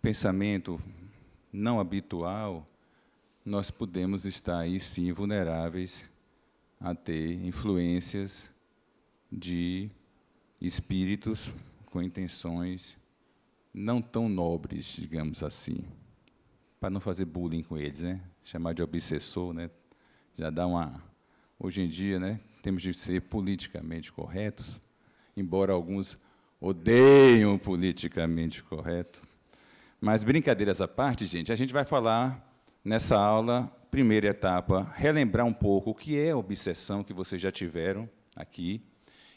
pensamento não habitual, nós podemos estar aí, sim, vulneráveis a ter influências de espíritos com intenções não tão nobres, digamos assim, para não fazer bullying com eles, né? Chamar de obsessor, né? Já dá uma... Hoje em dia, né, temos de ser politicamente corretos, embora alguns odeiam o politicamente correto. Mas, brincadeiras à parte, gente, a gente vai falar, nessa aula, primeira etapa, relembrar um pouco o que é a obsessão que vocês já tiveram aqui,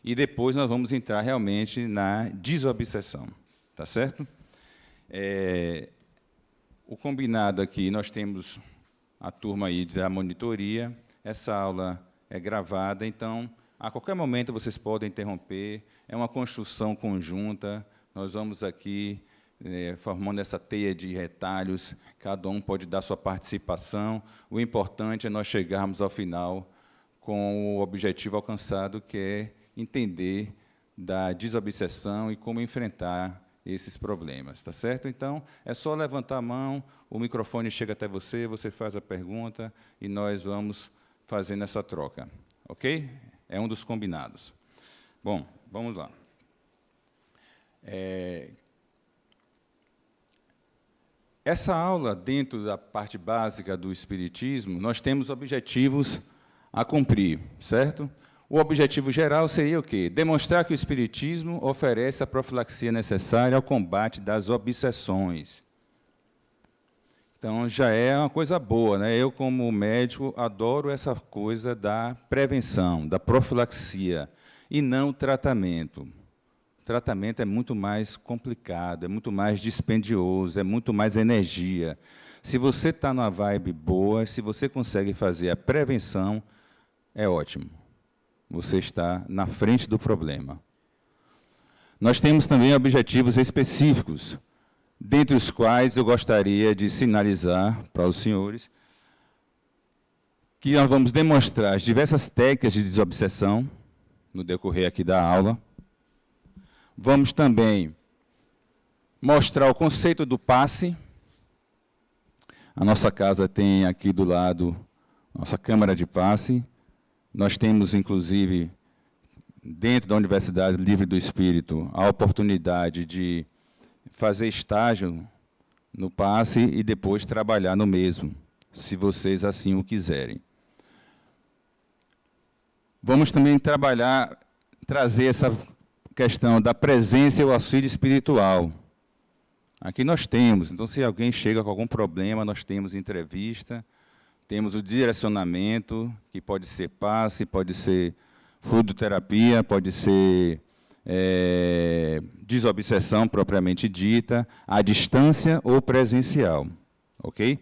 e depois nós vamos entrar realmente na desobsessão. Tá certo? O combinado aqui, nós temos a turma aí da monitoria, essa aula é gravada, então, a qualquer momento vocês podem interromper, é uma construção conjunta, nós vamos aqui formando essa teia de retalhos, cada um pode dar sua participação, o importante é nós chegarmos ao final com o objetivo alcançado, que é entender da desobsessão e como enfrentar esses problemas, tá certo? Então, é só levantar a mão, o microfone chega até você, você faz a pergunta e nós vamos fazendo essa troca, ok? É um dos combinados. Bom, vamos lá. Essa aula, dentro da parte básica do Espiritismo, nós temos objetivos a cumprir, certo? O objetivo geral seria o quê? Demonstrar que o Espiritismo oferece a profilaxia necessária ao combate das obsessões. Então, já é uma coisa boa, né? Eu, como médico, adoro essa coisa da prevenção, da profilaxia, e não o tratamento. O tratamento é muito mais complicado, é muito mais dispendioso, é muito mais energia. Se você está numa vibe boa, se você consegue fazer a prevenção, é ótimo. Você está na frente do problema. Nós temos também objetivos específicos, dentre os quais eu gostaria de sinalizar para os senhores que nós vamos demonstrar as diversas técnicas de desobsessão no decorrer aqui da aula. Vamos também mostrar o conceito do passe. A nossa casa tem aqui do lado nossa câmara de passe. Nós temos, inclusive, dentro da Universidade Livre do Espírito, a oportunidade de fazer estágio no passe e depois trabalhar no mesmo, se vocês assim o quiserem. Vamos também trazer essa questão da presença e o auxílio espiritual. Aqui nós temos, então, se alguém chega com algum problema, nós temos entrevista, temos o direcionamento, que pode ser passe, pode ser fluidoterapia, pode ser desobsessão propriamente dita, à distância ou presencial. Ok?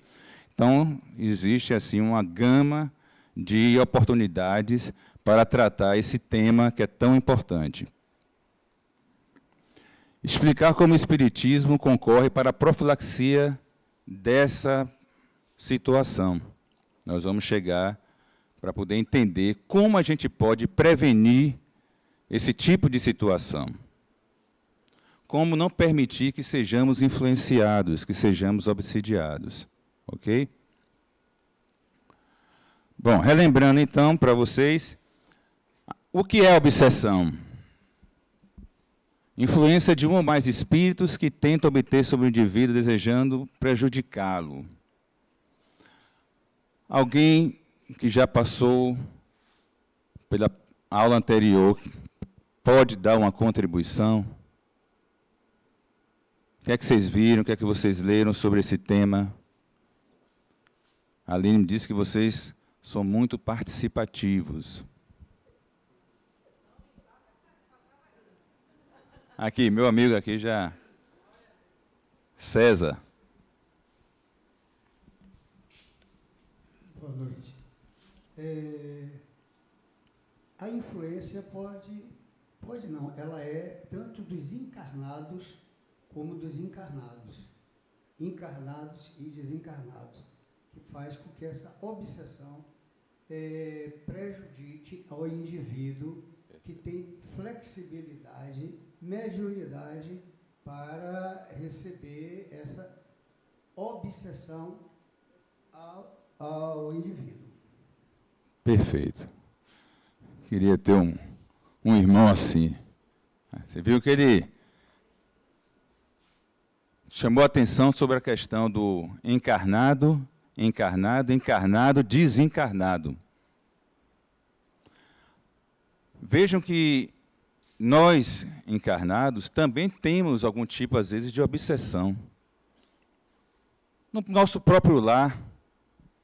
Então, existe assim uma gama de oportunidades para tratar esse tema que é tão importante. Explicar como o Espiritismo concorre para a profilaxia dessa situação. Nós vamos chegar para poder entender como a gente pode prevenir esse tipo de situação. Como não permitir que sejamos influenciados, que sejamos obsidiados. Ok? Bom, relembrando, então, para vocês, o que é obsessão? Influência de um ou mais espíritos que tentam obter sobre o indivíduo desejando prejudicá-lo. Alguém que já passou pela aula anterior pode dar uma contribuição? O que é que vocês viram, o que é que vocês leram sobre esse tema? A Aline me disse que vocês são muito participativos. Aqui, meu amigo aqui já, César. Boa noite. A influência pode não, ela é tanto dos encarnados como dos encarnados. Encarnados e desencarnados, que faz com que essa obsessão prejudique ao indivíduo que tem flexibilidade, mediunidade para receber essa obsessão ao indivíduo. Perfeito. Queria ter um irmão assim. Você viu que ele chamou a atenção sobre a questão do encarnado, desencarnado. Vejam que nós, encarnados, também temos algum tipo, às vezes, de obsessão. No nosso próprio lar,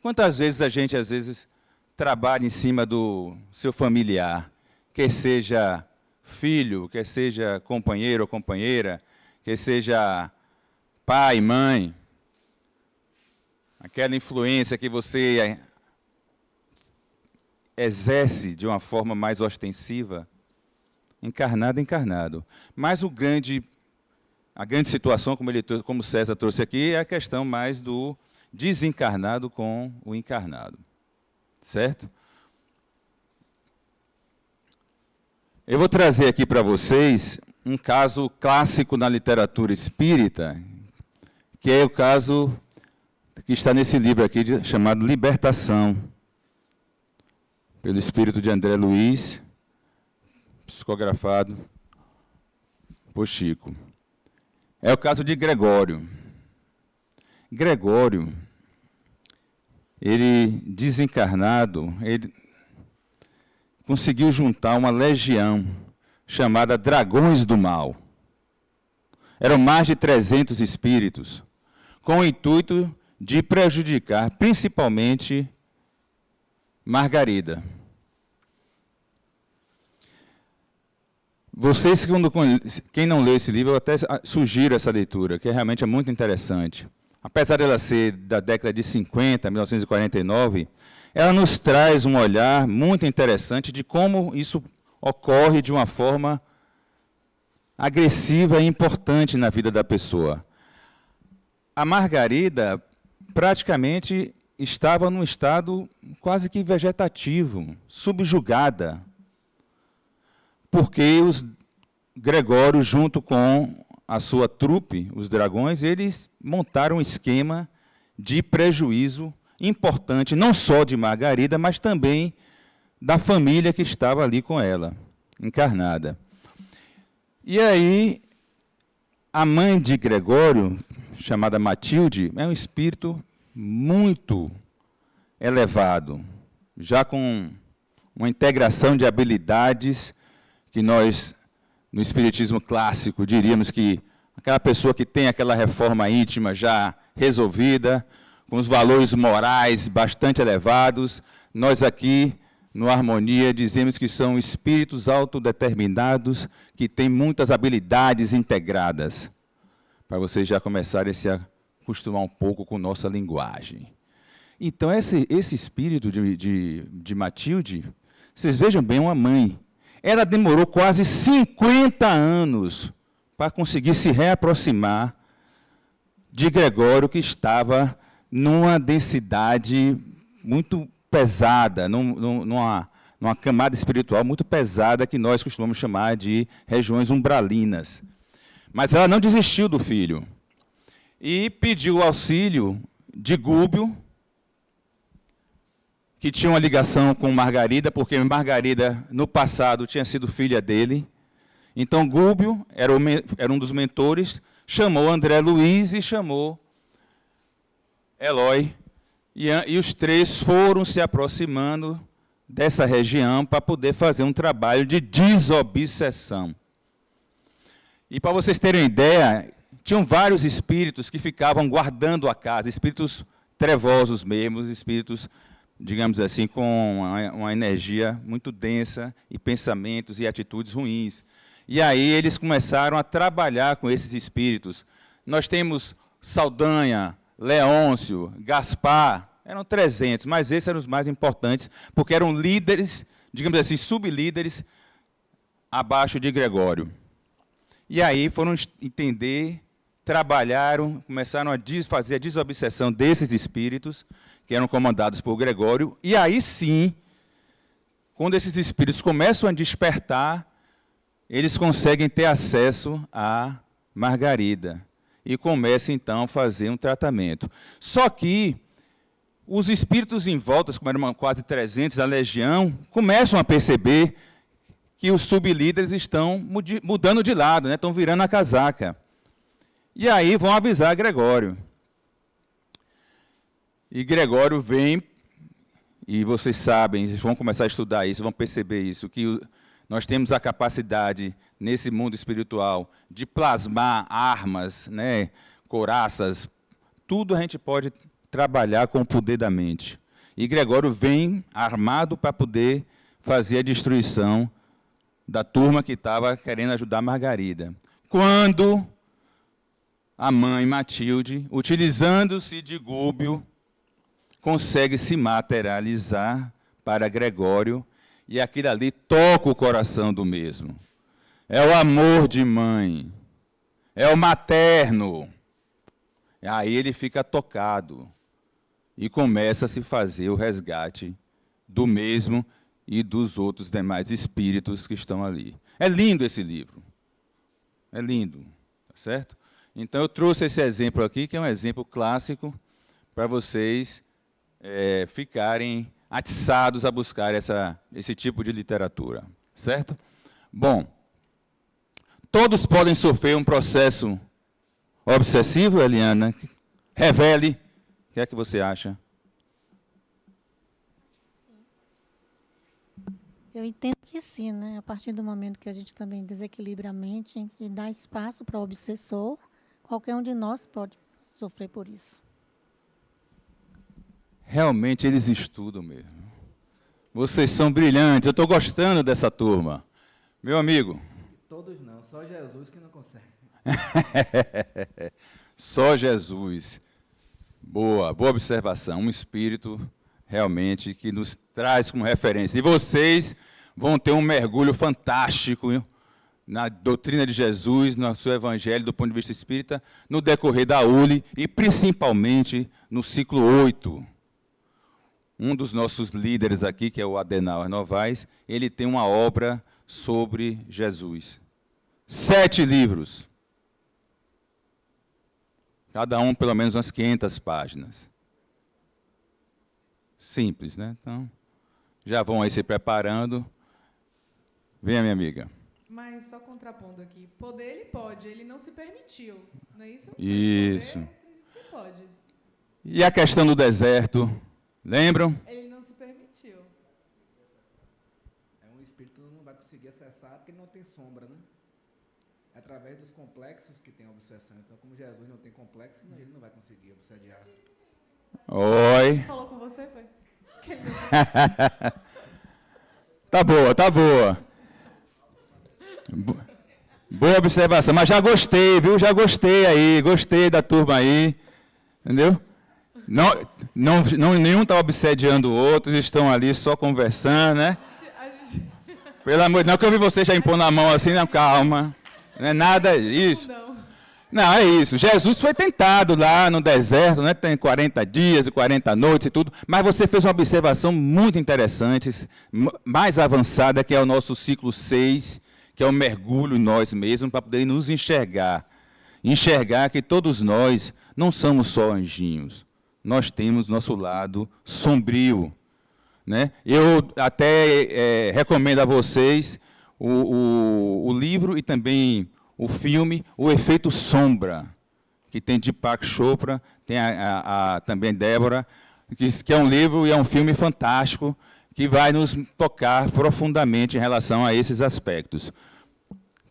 quantas vezes a gente, às vezes, trabalha em cima do seu familiar, quer seja filho, quer seja companheiro ou companheira, quer seja pai, mãe, aquela influência que você exerce de uma forma mais ostensiva, encarnado. Mas a grande situação, como César trouxe aqui, é a questão mais do desencarnado com o encarnado. Certo? Eu vou trazer aqui para vocês um caso clássico na literatura espírita, que é o caso que está nesse livro aqui, chamado Libertação, pelo espírito de André Luiz, psicografado por Chico. É o caso de Gregório. Gregório, ele desencarnado, ele conseguiu juntar uma legião chamada Dragões do Mal. Eram mais de 300 espíritos, com o intuito de prejudicar principalmente Margarida. Vocês, quem não leu esse livro, eu até sugiro essa leitura, que realmente é muito interessante. Apesar dela ser da década de 50, 1949, ela nos traz um olhar muito interessante de como isso ocorre de uma forma agressiva e importante na vida da pessoa. A Margarida praticamente estava num estado quase que vegetativo, subjugada, porque os Gregório, junto com a sua trupe, os dragões, eles montaram um esquema de prejuízo importante, não só de Margarida, mas também da família que estava ali com ela, encarnada. E aí, a mãe de Gregório, chamada Matilde, é um espírito muito elevado, já com uma integração de habilidades que nós, no espiritismo clássico, diríamos que aquela pessoa que tem aquela reforma íntima já resolvida, com os valores morais bastante elevados, nós aqui, no Harmonia, dizemos que são espíritos autodeterminados, que têm muitas habilidades integradas, para vocês já começarem a se acostumar um pouco com nossa linguagem. Então, esse espírito de Matilde, vocês vejam bem, uma mãe, ela demorou quase 50 anos para conseguir se reaproximar de Gregório, que estava numa densidade muito pesada, numa camada espiritual muito pesada, que nós costumamos chamar de regiões umbralinas. Mas ela não desistiu do filho e pediu o auxílio de Gúbio, que tinha uma ligação com Margarida, porque Margarida, no passado, tinha sido filha dele. Então, Gúbio era um dos mentores, chamou André Luiz e chamou Eloy. E os três foram se aproximando dessa região para poder fazer um trabalho de desobsessão. E, para vocês terem ideia, tinham vários espíritos que ficavam guardando a casa, espíritos trevosos mesmo, espíritos, digamos assim, com uma energia muito densa, e pensamentos e atitudes ruins. E aí eles começaram a trabalhar com esses espíritos. Nós temos Saldanha, Leôncio, Gaspar, eram 300, mas esses eram os mais importantes, porque eram líderes, digamos assim, sublíderes, abaixo de Gregório. E aí foram entender, trabalharam, começaram a fazer a desobsessão desses espíritos, que eram comandados por Gregório, e aí sim, quando esses espíritos começam a despertar, eles conseguem ter acesso a Margarida. e começa, então, a fazer um tratamento. Só que os espíritos em volta, como eram quase 300 da legião, começam a perceber que os sublíderes estão mudando de lado, né? Estão virando a casaca. E aí vão avisar Gregório. E Gregório vem, e vocês sabem, eles vão começar a estudar isso, vão perceber isso, que nós temos a capacidade, nesse mundo espiritual, de plasmar armas, né, couraças, tudo a gente pode trabalhar com o poder da mente. E Gregório vem armado para poder fazer a destruição da turma que estava querendo ajudar Margarida. Quando a mãe Matilde, utilizando-se de Gúbio, consegue se materializar para Gregório, e aquilo ali toca o coração do mesmo. É o amor de mãe, é o materno. Aí ele fica tocado e começa a se fazer o resgate do mesmo e dos outros demais espíritos que estão ali. É lindo esse livro. É lindo, tá certo? Então, eu trouxe esse exemplo aqui, que é um exemplo clássico, para vocês ficarem atiçados a buscar esse tipo de literatura. Certo? Bom, todos podem sofrer um processo obsessivo, Eliana? Revele. O que é que você acha? Eu entendo que sim, né? A partir do momento que a gente também desequilibra a mente e dá espaço para o obsessor, qualquer um de nós pode sofrer por isso. Realmente eles estudam mesmo. Vocês são brilhantes, eu estou gostando dessa turma. Meu amigo. Todos não, só Jesus que não consegue. Só Jesus. Boa observação. Um espírito realmente que nos traz como referência. E vocês vão ter um mergulho fantástico na doutrina de Jesus, no seu evangelho, do ponto de vista espírita, no decorrer da ULE e principalmente no ciclo 8. Um dos nossos líderes aqui, que é o Adenauer Novaes, ele tem uma obra sobre Jesus. 7 livros. Cada um, pelo menos, umas 500 páginas. Simples, né? Então, já vão aí se preparando. Venha, minha amiga. Mas, só contrapondo aqui, poder ele pode, ele não se permitiu, não é isso? Isso. Poder, ele pode. E a questão do deserto, lembram? Ele não se permitiu. Um espírito não vai conseguir acessar porque ele não tem sombra, né? É através dos complexos que tem a obsessão. Então, como Jesus não tem complexo, ele não vai conseguir obsediar. Oi. Falou com você, foi? Tá boa, tá boa. Boa observação, mas já gostei, viu? Já gostei aí, gostei da turma aí, entendeu? Nenhum está obsediando o outro, eles estão ali só conversando, né? Pelo amor de Deus, não que eu vi você já impondo a mão assim, não, calma. Não é nada isso. Não, é isso. Jesus foi tentado lá no deserto, né? Tem 40 dias e 40 noites e tudo, mas você fez uma observação muito interessante, mais avançada, que é o nosso ciclo 6, que é o mergulho em nós mesmos, para poder nos enxergar. Enxergar que todos nós não somos só anjinhos. Nós temos nosso lado sombrio. Né? Eu até recomendo a vocês o livro e também o filme O Efeito Sombra, que tem Deepak Chopra, tem também Débora, que é um livro e é um filme fantástico, que vai nos tocar profundamente em relação a esses aspectos.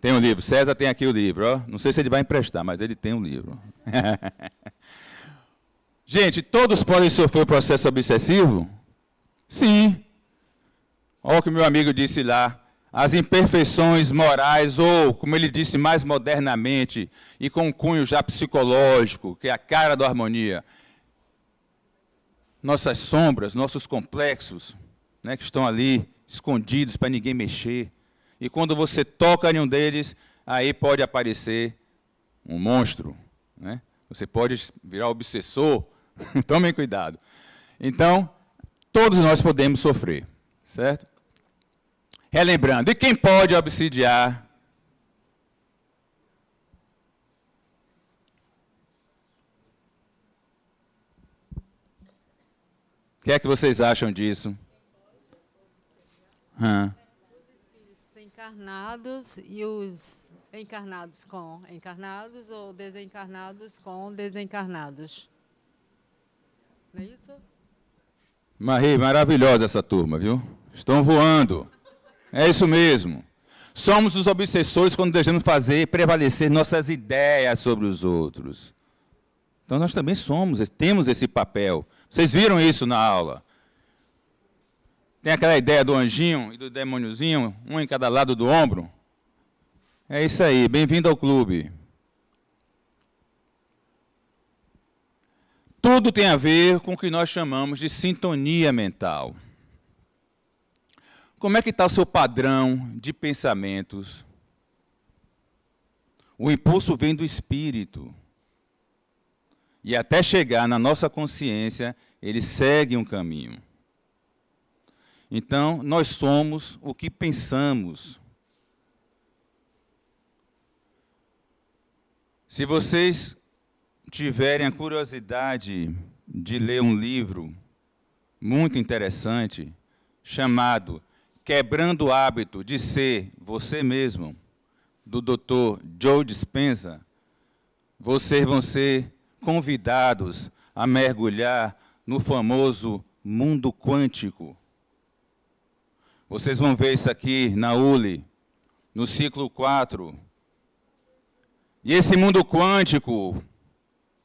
Tem um livro, César tem aqui o livro, ó. Não sei se ele vai emprestar, mas ele tem um livro. Gente, todos podem sofrer o processo obsessivo? Sim. Olha o que meu amigo disse lá. As imperfeições morais, ou, como ele disse mais modernamente, e com um cunho já psicológico, que é a cara da harmonia. Nossas sombras, nossos complexos, né, que estão ali, escondidos para ninguém mexer. E quando você toca em um deles, aí pode aparecer um monstro. Né? Você pode virar obsessor. Tomem cuidado. Então, todos nós podemos sofrer, certo? Relembrando, e quem pode obsidiar? que é que vocês acham disso? Os espíritos encarnados e os encarnados com encarnados ou desencarnados com desencarnados. Não é isso? Marie, maravilhosa essa turma, viu? Estão voando. É isso mesmo. Somos os obsessores quando desejamos fazer prevalecer nossas ideias sobre os outros. Então nós também temos esse papel. Vocês viram isso na aula? Tem aquela ideia do anjinho e do demôniozinho, um em cada lado do ombro? É isso aí, bem-vindo ao clube. Tudo tem a ver com o que nós chamamos de sintonia mental. Como é que está o seu padrão de pensamentos? O impulso vem do espírito. E até chegar na nossa consciência, ele segue um caminho. Então, nós somos o que pensamos. Se vocês tiverem a curiosidade de ler um livro muito interessante, chamado Quebrando o Hábito de Ser Você Mesmo, do Dr. Joe Dispenza, vocês vão ser convidados a mergulhar no famoso mundo quântico. Vocês vão ver isso aqui na ULI, no ciclo 4. E esse mundo quântico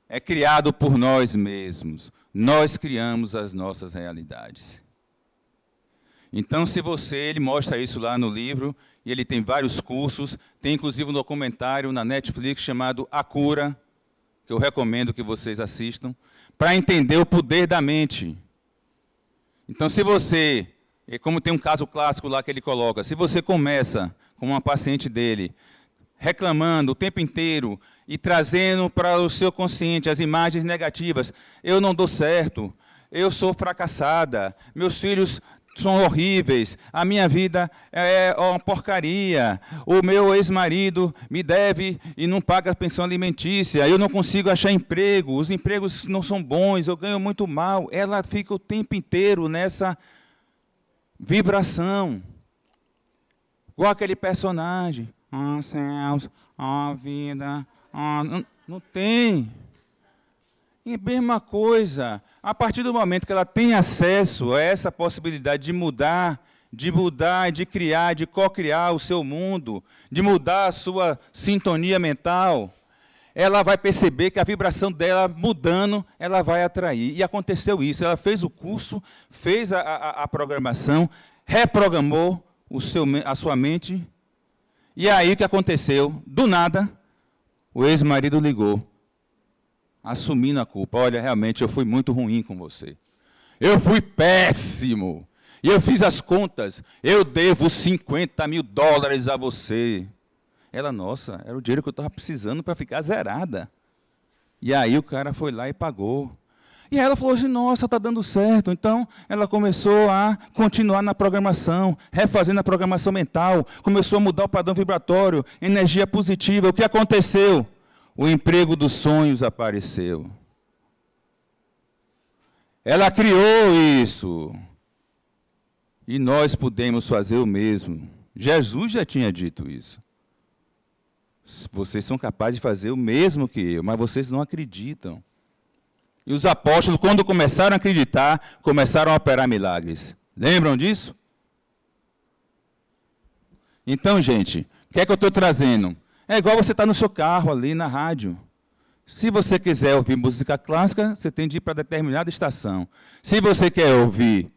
é criado por nós mesmos. Nós criamos as nossas realidades. Então, ele mostra isso lá no livro, e ele tem vários cursos, tem inclusive um documentário na Netflix chamado A Cura, que eu recomendo que vocês assistam, para entender o poder da mente. Então, como tem um caso clássico lá que ele coloca, se você começa com uma paciente dele, reclamando o tempo inteiro e trazendo para o seu consciente as imagens negativas, eu não dou certo, eu sou fracassada, meus filhos são horríveis, a minha vida é uma porcaria, o meu ex-marido me deve e não paga a pensão alimentícia, eu não consigo achar emprego, os empregos não são bons, eu ganho muito mal. Ela fica o tempo inteiro nessa vibração, igual aquele personagem. Céus, vida, não tem. E a mesma coisa, a partir do momento que ela tem acesso a essa possibilidade de mudar, de criar, de co-criar o seu mundo, de mudar a sua sintonia mental, ela vai perceber que a vibração dela mudando, ela vai atrair. E aconteceu isso, ela fez o curso, fez a programação, reprogramou a sua mente, e aí o que aconteceu? Do nada, o ex-marido ligou, assumindo a culpa. Olha, realmente eu fui muito ruim com você. Eu fui péssimo. E eu fiz as contas. Eu devo $50 mil a você. Ela, nossa, era o dinheiro que eu estava precisando para ficar zerada. E aí o cara foi lá e pagou. E aí ela falou assim, nossa, está dando certo. Então, ela começou a continuar na programação, refazendo a programação mental, começou a mudar o padrão vibratório, energia positiva. O que aconteceu? O emprego dos sonhos apareceu. Ela criou isso. E nós podemos fazer o mesmo. Jesus já tinha dito isso. Vocês são capazes de fazer o mesmo que eu, mas vocês não acreditam. E os apóstolos, quando começaram a acreditar, começaram a operar milagres. Lembram disso? Então, gente, o que é que eu estou trazendo? É igual você estar no seu carro ali na rádio. Se você quiser ouvir música clássica, você tem de ir para determinada estação. Se você quer ouvir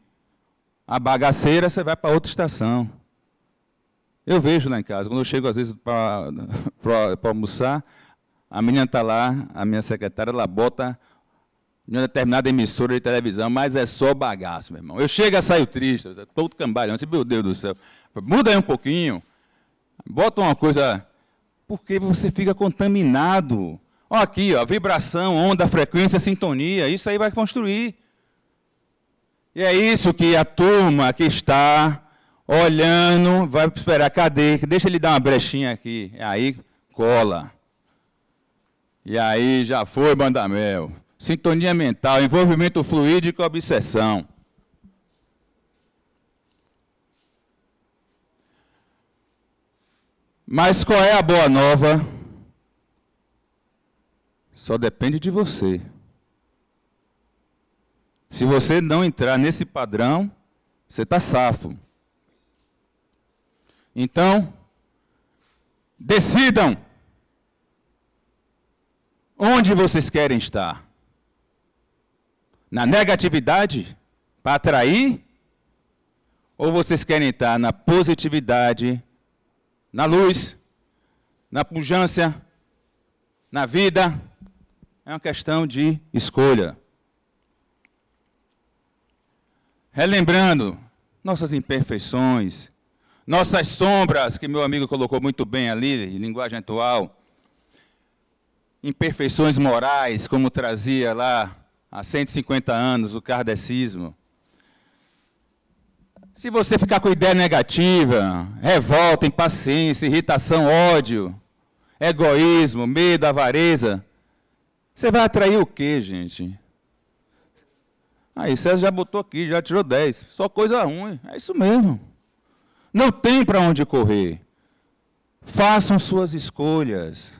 a bagaceira, você vai para outra estação. Eu vejo lá em casa, quando eu chego às vezes para almoçar, a menina está lá, a minha secretária, ela bota em uma determinada emissora de televisão, mas é só bagaço, meu irmão. Eu chego e saio triste, todo cambalhão, meu Deus do céu. Muda aí um pouquinho, bota uma coisa, porque você fica contaminado. Olha aqui, ó, vibração, onda, frequência, sintonia, isso aí vai construir. E é isso que a turma que está olhando vai esperar, cadê? Deixa ele dar uma brechinha aqui, aí cola. E aí já foi, Bandamel. Sintonia mental, envolvimento fluídico e obsessão. Mas qual é a boa nova? Só depende de você. Se você não entrar nesse padrão, você está safo. Então, decidam onde vocês querem estar. Na negatividade, para atrair? Ou vocês querem estar na positividade, na luz, na pujança, na vida? É uma questão de escolha. Relembrando nossas imperfeições, nossas sombras, que meu amigo colocou muito bem ali, em linguagem atual, imperfeições morais, como trazia lá há 150 anos o kardecismo. Se você ficar com ideia negativa, revolta, impaciência, irritação, ódio, egoísmo, medo, avareza, você vai atrair o quê, gente? Aí, César já botou aqui, já tirou 10. Só coisa ruim. É isso mesmo. Não tem para onde correr. Façam suas escolhas.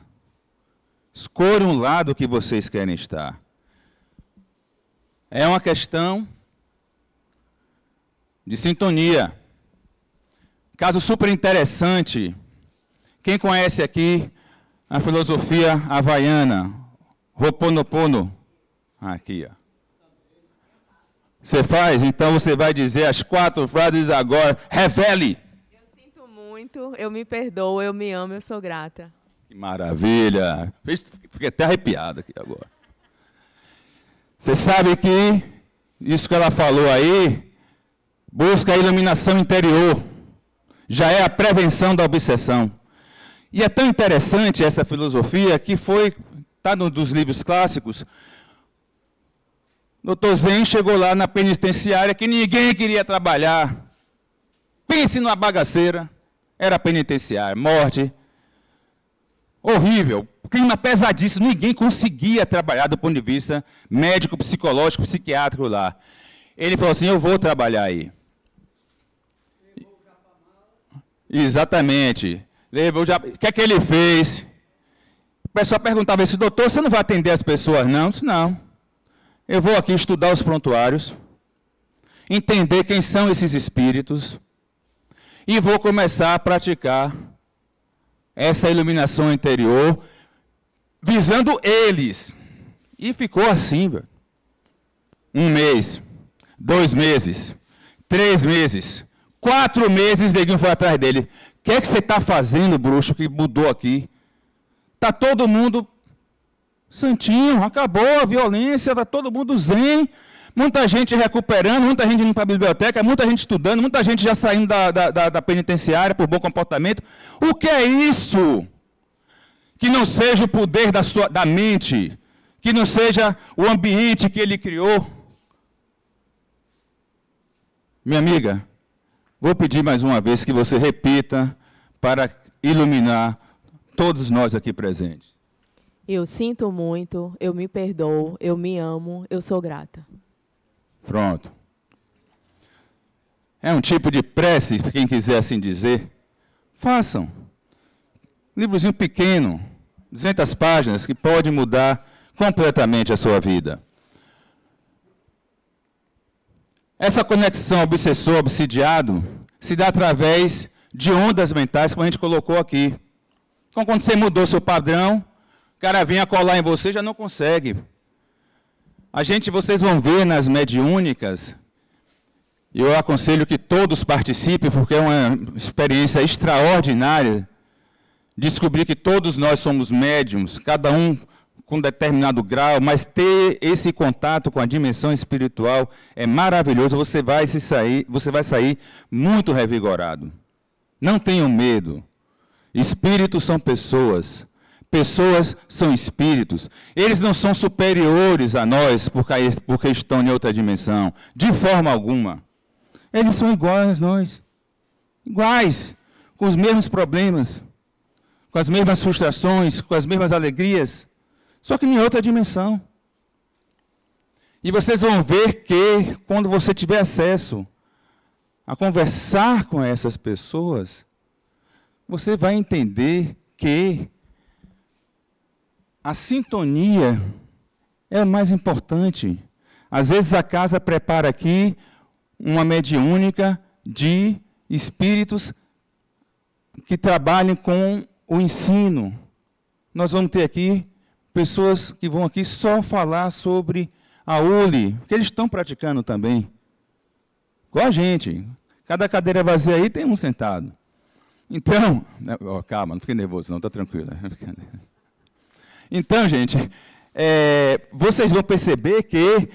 Escolham o lado que vocês querem estar. É uma questão de sintonia. Caso super interessante. Quem conhece aqui a filosofia havaiana? Ho'oponopono. Aqui, ó. Você faz? Então você vai dizer as 4 frases agora. Revele. Eu sinto muito, eu me perdoo, eu me amo, eu sou grata. Que maravilha. Fiquei até arrepiado aqui agora. Você sabe que isso que ela falou aí, busca a iluminação interior. Já é a prevenção da obsessão. E é tão interessante essa filosofia que está num dos livros clássicos. Dr. Zen chegou lá na penitenciária que ninguém queria trabalhar. Pense numa bagaceira. Era penitenciária, morte. Horrível, clima pesadíssimo. Ninguém conseguia trabalhar do ponto de vista médico, psicológico, psiquiátrico lá. Ele falou assim, eu vou trabalhar aí. Exatamente. O que é que ele fez? O pessoal perguntava assim, doutor, você não vai atender as pessoas, não? Eu disse, não. Eu vou aqui estudar os prontuários, entender quem são esses espíritos, e vou começar a praticar essa iluminação interior, visando eles. E ficou assim, velho. 1 mês, 2 meses, 3 meses, 4 meses, neguinho foi atrás dele. O que é que você está fazendo, bruxo, que mudou aqui? Está todo mundo santinho, acabou a violência, está todo mundo zen, muita gente recuperando, muita gente indo para a biblioteca, muita gente estudando, muita gente já saindo da penitenciária por bom comportamento. O que é isso? Que não seja o poder da mente, que não seja o ambiente que ele criou. Minha amiga, vou pedir mais uma vez que você repita para iluminar todos nós aqui presentes. Eu sinto muito, eu me perdoo, eu me amo, eu sou grata. Pronto. É um tipo de prece, quem quiser assim dizer. Façam. Livrozinho pequeno, 200 páginas, que pode mudar completamente a sua vida. Essa conexão obsessor-obsidiado se dá através de ondas mentais, como a gente colocou aqui. Então, quando você mudou seu padrão, o cara vinha colar em você, já não consegue. Vocês vão ver nas mediúnicas, e eu aconselho que todos participem, porque é uma experiência extraordinária, descobrir que todos nós somos médiums, cada um com determinado grau, mas ter esse contato com a dimensão espiritual é maravilhoso, você vai sair muito revigorado. Não tenham medo. Espíritos são pessoas. Pessoas são espíritos. Eles não são superiores a nós porque estão em outra dimensão. De forma alguma. Eles são iguais a nós. Iguais. Com os mesmos problemas. Com as mesmas frustrações. Com as mesmas alegrias. Só que em outra dimensão. E vocês vão ver que, quando você tiver acesso a conversar com essas pessoas, você vai entender que a sintonia é o mais importante. Às vezes a casa prepara aqui uma mediúnica de espíritos que trabalhem com o ensino. Nós vamos ter aqui pessoas que vão aqui só falar sobre a ULI, que eles estão praticando também. Igual a gente. Cada cadeira vazia aí tem um sentado. Então, calma, não fique nervoso, não, está tranquilo. Então, gente, vocês vão perceber que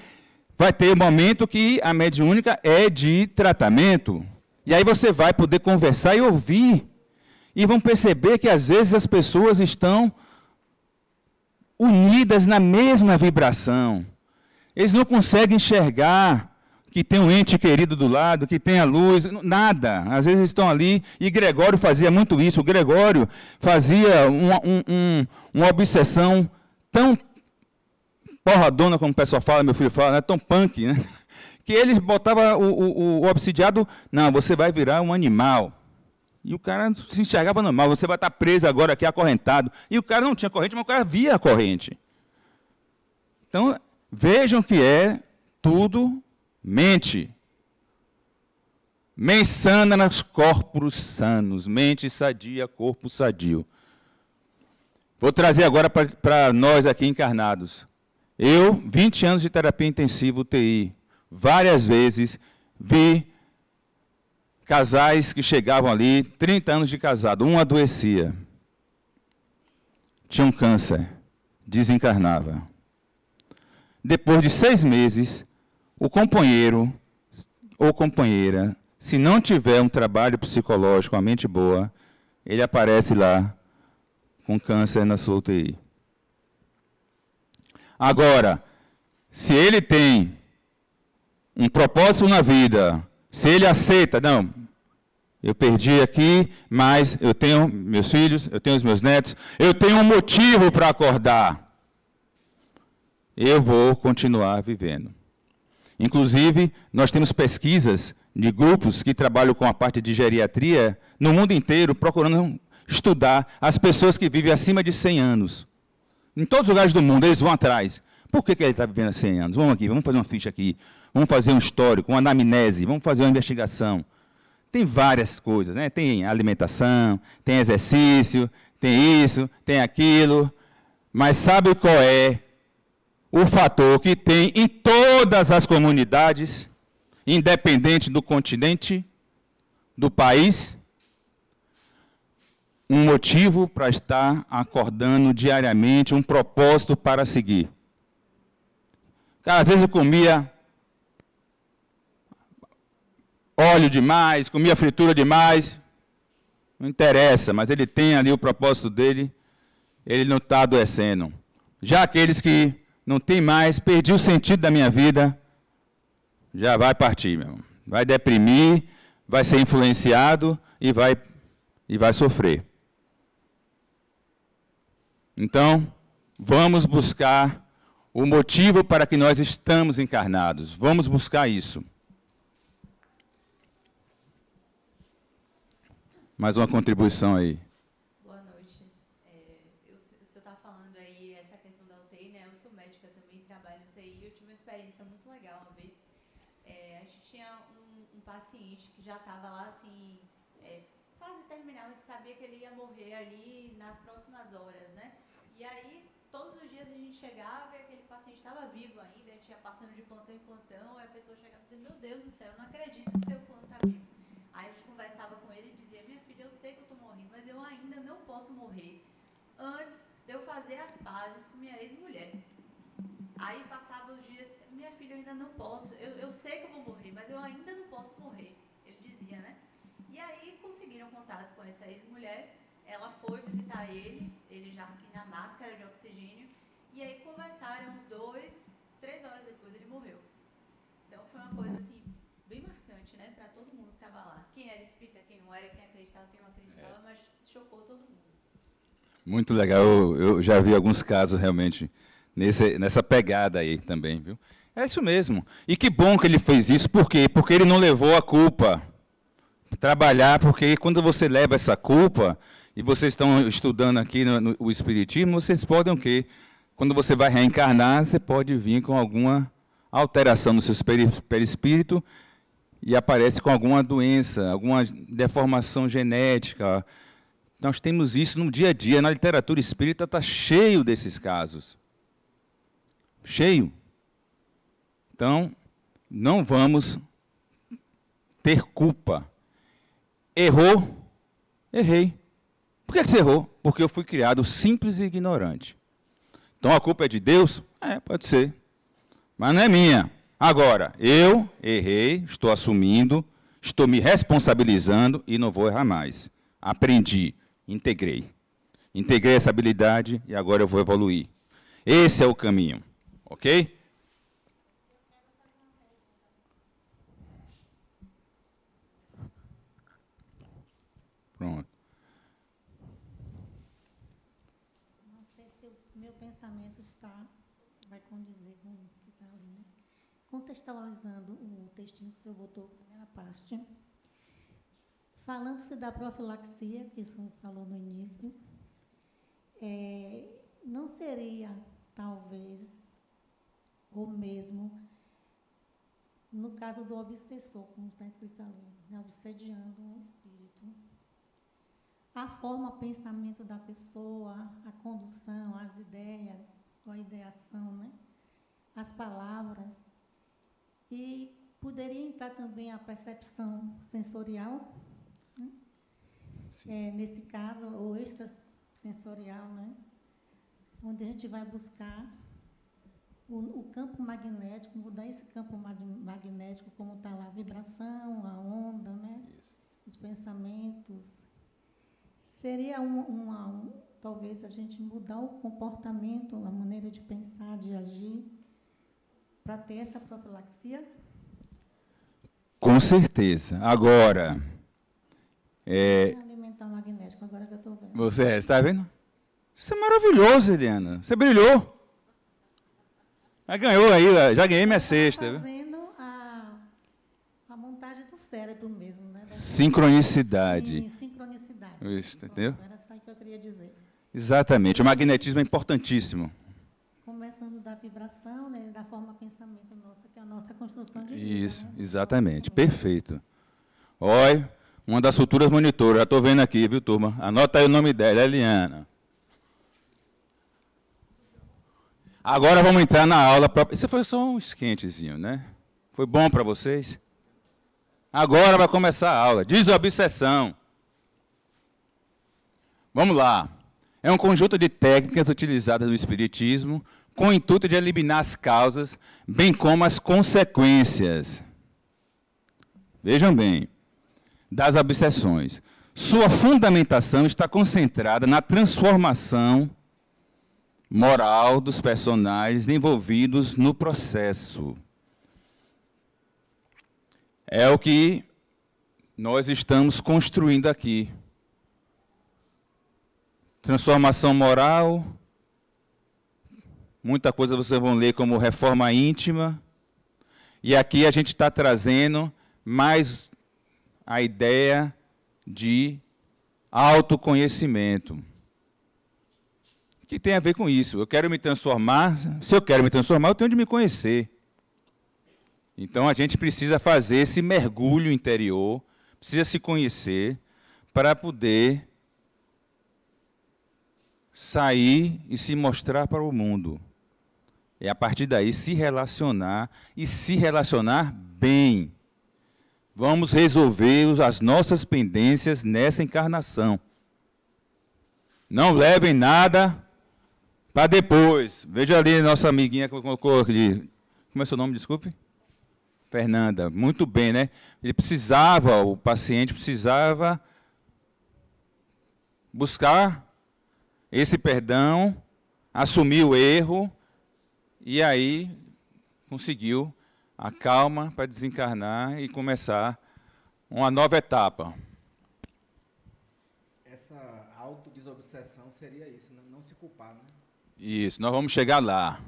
vai ter um momento que a mediúnica é de tratamento. E aí você vai poder conversar e ouvir. E vão perceber que, às vezes, as pessoas estão unidas na mesma vibração. Eles não conseguem enxergar que tem um ente querido do lado, que tem a luz, nada. Às vezes estão ali, e Gregório fazia muito isso. O Gregório fazia uma obsessão tão porradona, como o pessoal fala, meu filho fala, né? Tão punk, né? Que ele botava o obsidiado, não, você vai virar um animal. E o cara se enxergava normal, você vai estar preso agora aqui, acorrentado. E o cara não tinha corrente, mas o cara via a corrente. Então, vejam que é tudo mente. Mens sana nos corpos sanos, mente sadia, corpo sadio. Vou trazer agora para nós aqui encarnados. Eu, 20 anos de terapia intensiva UTI, várias vezes vi casais que chegavam ali, 30 anos de casado, um adoecia, tinha um câncer, desencarnava. Depois de 6 meses, o companheiro ou companheira, se não tiver um trabalho psicológico, uma mente boa, ele aparece lá com câncer na sua UTI. Agora, se ele tem um propósito na vida, se ele aceita, não, eu perdi aqui, mas eu tenho meus filhos, eu tenho os meus netos, eu tenho um motivo para acordar. Eu vou continuar vivendo. Inclusive, nós temos pesquisas de grupos que trabalham com a parte de geriatria no mundo inteiro, procurando estudar as pessoas que vivem acima de 100 anos. Em todos os lugares do mundo, eles vão atrás. Por que ele está vivendo há 100 anos? Vamos aqui, vamos fazer uma ficha aqui. Vamos fazer um histórico, uma anamnese, vamos fazer uma investigação. Tem várias coisas, né? Tem alimentação, tem exercício, tem isso, tem aquilo. Mas sabe qual é o fator que tem em todas as comunidades, independente do continente, do país? Um motivo para estar acordando diariamente, um propósito para seguir. Cara, às vezes eu comia óleo demais, comia fritura demais, não interessa, mas ele tem ali o propósito dele, ele não está adoecendo. Já aqueles que não têm mais, perdi o sentido da minha vida, já vai partir, meu irmão. Vai deprimir, vai ser influenciado e vai sofrer. Então, vamos buscar o motivo para que nós estamos encarnados. Vamos buscar isso. Mais uma contribuição aí. Boa noite. O senhor está falando aí essa questão da UTI, né? Eu sou médica também, trabalho em UTI. Eu tive uma experiência muito legal uma vez. A gente tinha um paciente que já estava lá, assim, fase terminal, a gente sabia que ele ia morrer ali nas próximas horas, né? E aí, todos os dias a gente chegava e aquele paciente estava vivo ainda, a gente ia passando de plantão em plantão, aí a pessoa chegava e dizia, meu Deus do céu, eu não acredito que seu fulano está vivo. Aí a gente conversava com ele e dizia, minha filha, eu sei que eu estou morrendo, mas eu ainda não posso morrer antes de eu fazer as pazes com minha ex-mulher. Aí passava os dias, minha filha, eu ainda não posso, eu sei que eu vou morrer, mas eu ainda não posso morrer, ele dizia, né? E aí conseguiram contato com essa ex-mulher, ela foi visitar ele já assim na máscara de oxigênio, e aí conversaram os 2, 3 horas depois ele morreu. Então foi uma coisa assim, bem marcante, né, para todo mundo que estava lá. Quem era espírita, quem não era, quem acreditava, quem não acreditava, mas chocou todo mundo. Muito legal, eu já vi alguns casos realmente nessa pegada aí também, viu? É isso mesmo. E que bom que ele fez isso, por quê? Porque ele não levou a culpa. trabalhar, porque quando você leva essa culpa, e vocês estão estudando aqui o Espiritismo, vocês podem o quê? Quando você vai reencarnar, você pode vir com alguma alteração no seu perispírito e aparece com alguma doença, alguma deformação genética. Nós temos isso no dia a dia. Na literatura espírita está cheio desses casos. Cheio. Então, não vamos ter culpa. Errou? Errei. Por que você errou? Porque eu fui criado simples e ignorante. Então a culpa é de Deus? Pode ser. Mas não é minha. Agora, eu errei, estou assumindo, estou me responsabilizando e não vou errar mais. Aprendi, integrei. Integrei essa habilidade e agora eu vou evoluir. Esse é o caminho. Ok? Pronto. Não sei se o meu pensamento vai condizer com o que está ali, né? Contextualizando o textinho que o senhor botou, a primeira parte, falando-se da profilaxia, que o senhor falou no início, não seria, talvez, ou mesmo, no caso do obsessor, como está escrito ali, né, obsediando um espírito, a forma, o pensamento da pessoa, a condução, as ideias, a ideação, né, as palavras, e poderia entrar também a percepção sensorial, né, nesse caso, ou extrasensorial, né, onde a gente vai buscar o campo magnético, mudar esse campo magnético, como está lá, a vibração, a onda, né? Os pensamentos. Seria talvez a gente mudar o comportamento, a maneira de pensar, de agir, para ter essa profilaxia? Com certeza. Agora, alimentar magnético, agora que eu estou vendo. Você está vendo? Isso é maravilhoso, Eliana. Você brilhou. Já ganhou aí, já ganhei minha sexta. Fazendo a montagem do cérebro mesmo, né? Sincronicidade. Sim, sincronicidade. Isso, entendeu? Era só isso que eu queria dizer. Exatamente. O magnetismo é importantíssimo. Começando da vibração, né, da forma pensamento nossa, que é a nossa construção de vida. Isso, né? exatamente. Perfeito. Olha, uma das futuras monitoras, já estou vendo aqui, viu, turma? Anota aí o nome dela, Eliana. Agora vamos entrar na aula. Isso foi só um esquentezinho, né? Foi bom para vocês? Agora vai começar a aula. Desobsessão. Vamos lá. É um conjunto de técnicas utilizadas no Espiritismo com o intuito de eliminar as causas, bem como as consequências. Vejam bem, das obsessões. Sua fundamentação está concentrada na transformação moral dos personagens envolvidos no processo. É o que nós estamos construindo aqui. Transformação moral, muita coisa vocês vão ler como reforma íntima, e aqui a gente está trazendo mais a ideia de autoconhecimento. Que tem a ver com isso. Eu quero me transformar, se eu quero me transformar, eu tenho de me conhecer. Então, a gente precisa fazer esse mergulho interior, precisa se conhecer, para poder sair e se mostrar para o mundo. E, a partir daí, se relacionar, e se relacionar bem. Vamos resolver as nossas pendências nessa encarnação. Não levem nada para depois. Veja ali nossa amiguinha que colocou ali. Como é seu nome, desculpe? Fernanda. Muito bem, né? O paciente precisava buscar esse perdão, assumir o erro, e aí conseguiu a calma para desencarnar e começar uma nova etapa. Essa autodesobsessão seria isso, não se culpar, né? Isso, nós vamos chegar lá.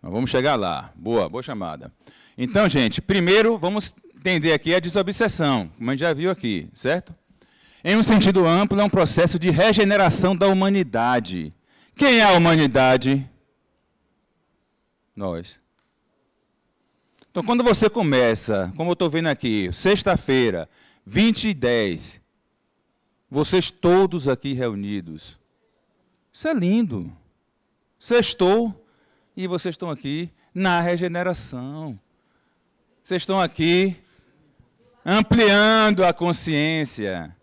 Nós vamos chegar lá. Boa chamada. Então, gente, primeiro vamos entender aqui a desobsessão, como a gente já viu aqui, certo? Em um sentido amplo, é um processo de regeneração da humanidade. Quem é a humanidade? Nós. Então, quando você começa, como eu estou vendo aqui, sexta-feira, 20h10, vocês todos aqui reunidos, isso é lindo. Sextou e vocês estão aqui na regeneração. Vocês estão aqui ampliando a consciência.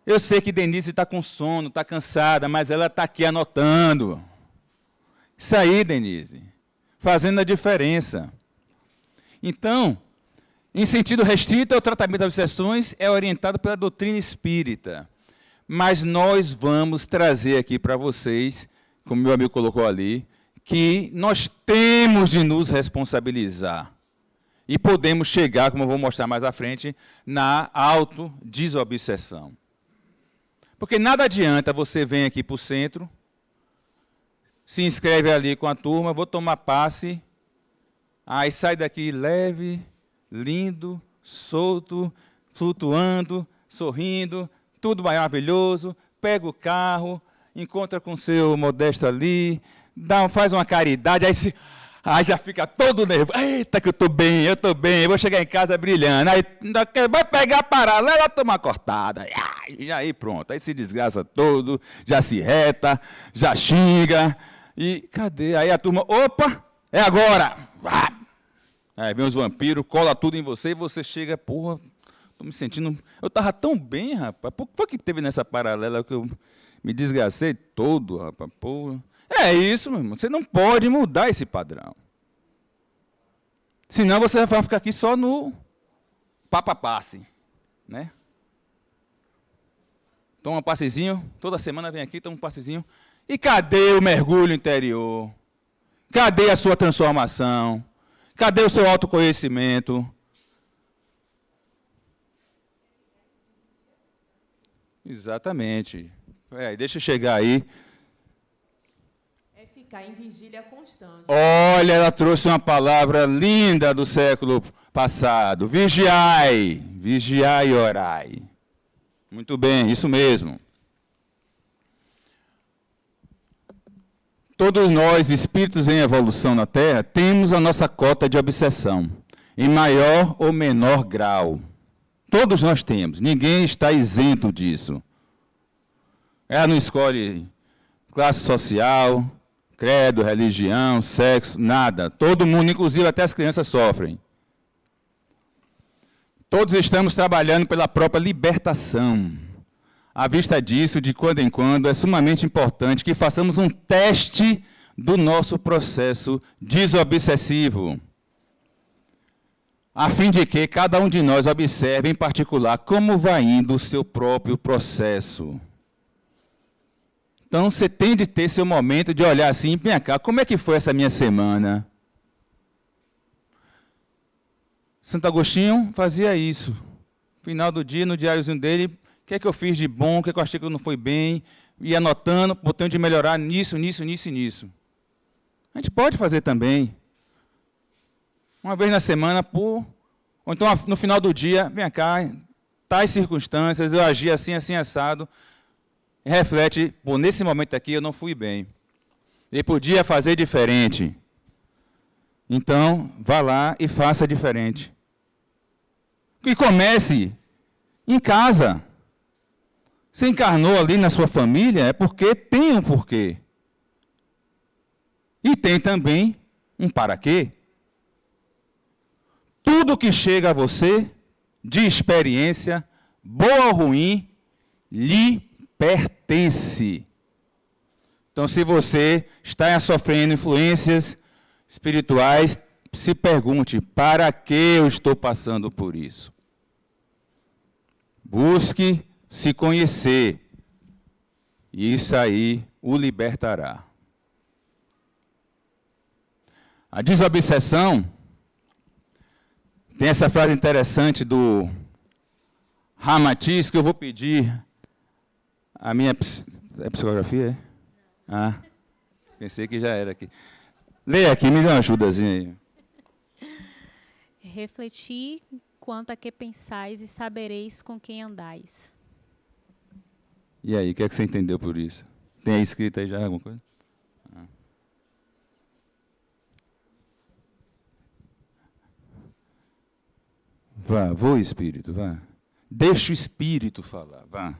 Eu sei que Denise está com sono, está cansada, mas ela está aqui anotando. Isso aí, Denise, fazendo a diferença. Então, em sentido restrito, o tratamento das obsessões é orientado pela doutrina espírita. Mas nós vamos trazer aqui para vocês, como meu amigo colocou ali, que nós temos de nos responsabilizar. E podemos chegar, como eu vou mostrar mais à frente, na autodesobsessão. Porque nada adianta você vir aqui para o centro, se inscreve ali com a turma, vou tomar passe, aí sai daqui leve, lindo, solto, flutuando, sorrindo, tudo maravilhoso, pega o carro, encontra com o seu Modesto ali, faz uma caridade, aí já fica todo nervoso. Eita, que eu estou bem, vou chegar em casa brilhando. Aí vai pegar a paralela, tomar cortada. E aí pronto, aí se desgraça todo, já se reta, já xinga. E cadê? Aí a turma, opa, é agora. Aí vem os vampiros, cola tudo em você e você chega, porra, estou me sentindo... Eu estava tão bem, rapaz. Por que teve nessa paralela que eu me desgastei todo, rapaz? Porra. É isso, meu irmão. Você não pode mudar esse padrão. Senão você vai ficar aqui só no passe, né? Toma um passezinho, toda semana vem aqui, toma um passezinho. E cadê o mergulho interior? Cadê a sua transformação? Cadê o seu autoconhecimento? Exatamente. Deixa eu chegar aí. É ficar em vigília constante. Olha, ela trouxe uma palavra linda do século passado. Vigiai, vigiai e orai. Muito bem, isso mesmo. Todos nós, espíritos em evolução na Terra, temos a nossa cota de obsessão, em maior ou menor grau. Todos nós temos, ninguém está isento disso. Ela não escolhe classe social, credo, religião, sexo, nada. Todo mundo, inclusive até as crianças, sofrem. Todos estamos trabalhando pela própria libertação. À vista disso, de quando em quando, é sumamente importante que façamos um teste do nosso processo desobsessivo, a fim de que cada um de nós observe em particular como vai indo o seu próprio processo. Então, você tem de ter seu momento de olhar assim, vem cá, como é que foi essa minha semana? Santo Agostinho fazia isso. Final do dia, no diáriozinho dele, o que é que eu fiz de bom, o que é que eu achei que eu não foi bem, ia anotando, botando de melhorar nisso, nisso, nisso e nisso. A gente pode fazer também. Uma vez na semana, ou então no final do dia, vem cá, tais circunstâncias, eu agi assim, assim, assado, reflete, nesse momento aqui eu não fui bem. Eu podia fazer diferente. Então, vá lá e faça diferente. E comece em casa. Você encarnou ali na sua família, é porque tem um porquê. E tem também um para quê. Tudo que chega a você, de experiência, boa ou ruim, lhe pertence. Então, se você está sofrendo influências espirituais, se pergunte, para que eu estou passando por isso? Busque se conhecer, e isso aí o libertará. A desobsessão tem essa frase interessante do Ramatiz, que eu vou pedir a minha psicografia, é? Ah, pensei que já era aqui. Leia aqui, me dê uma ajudazinha aí. refletir quanto a que pensais e sabereis com quem andais. E aí, o que é que você entendeu por isso? Tem aí escrito aí já alguma coisa? Vá, voa, Espírito, vá. Deixa o Espírito falar, vá.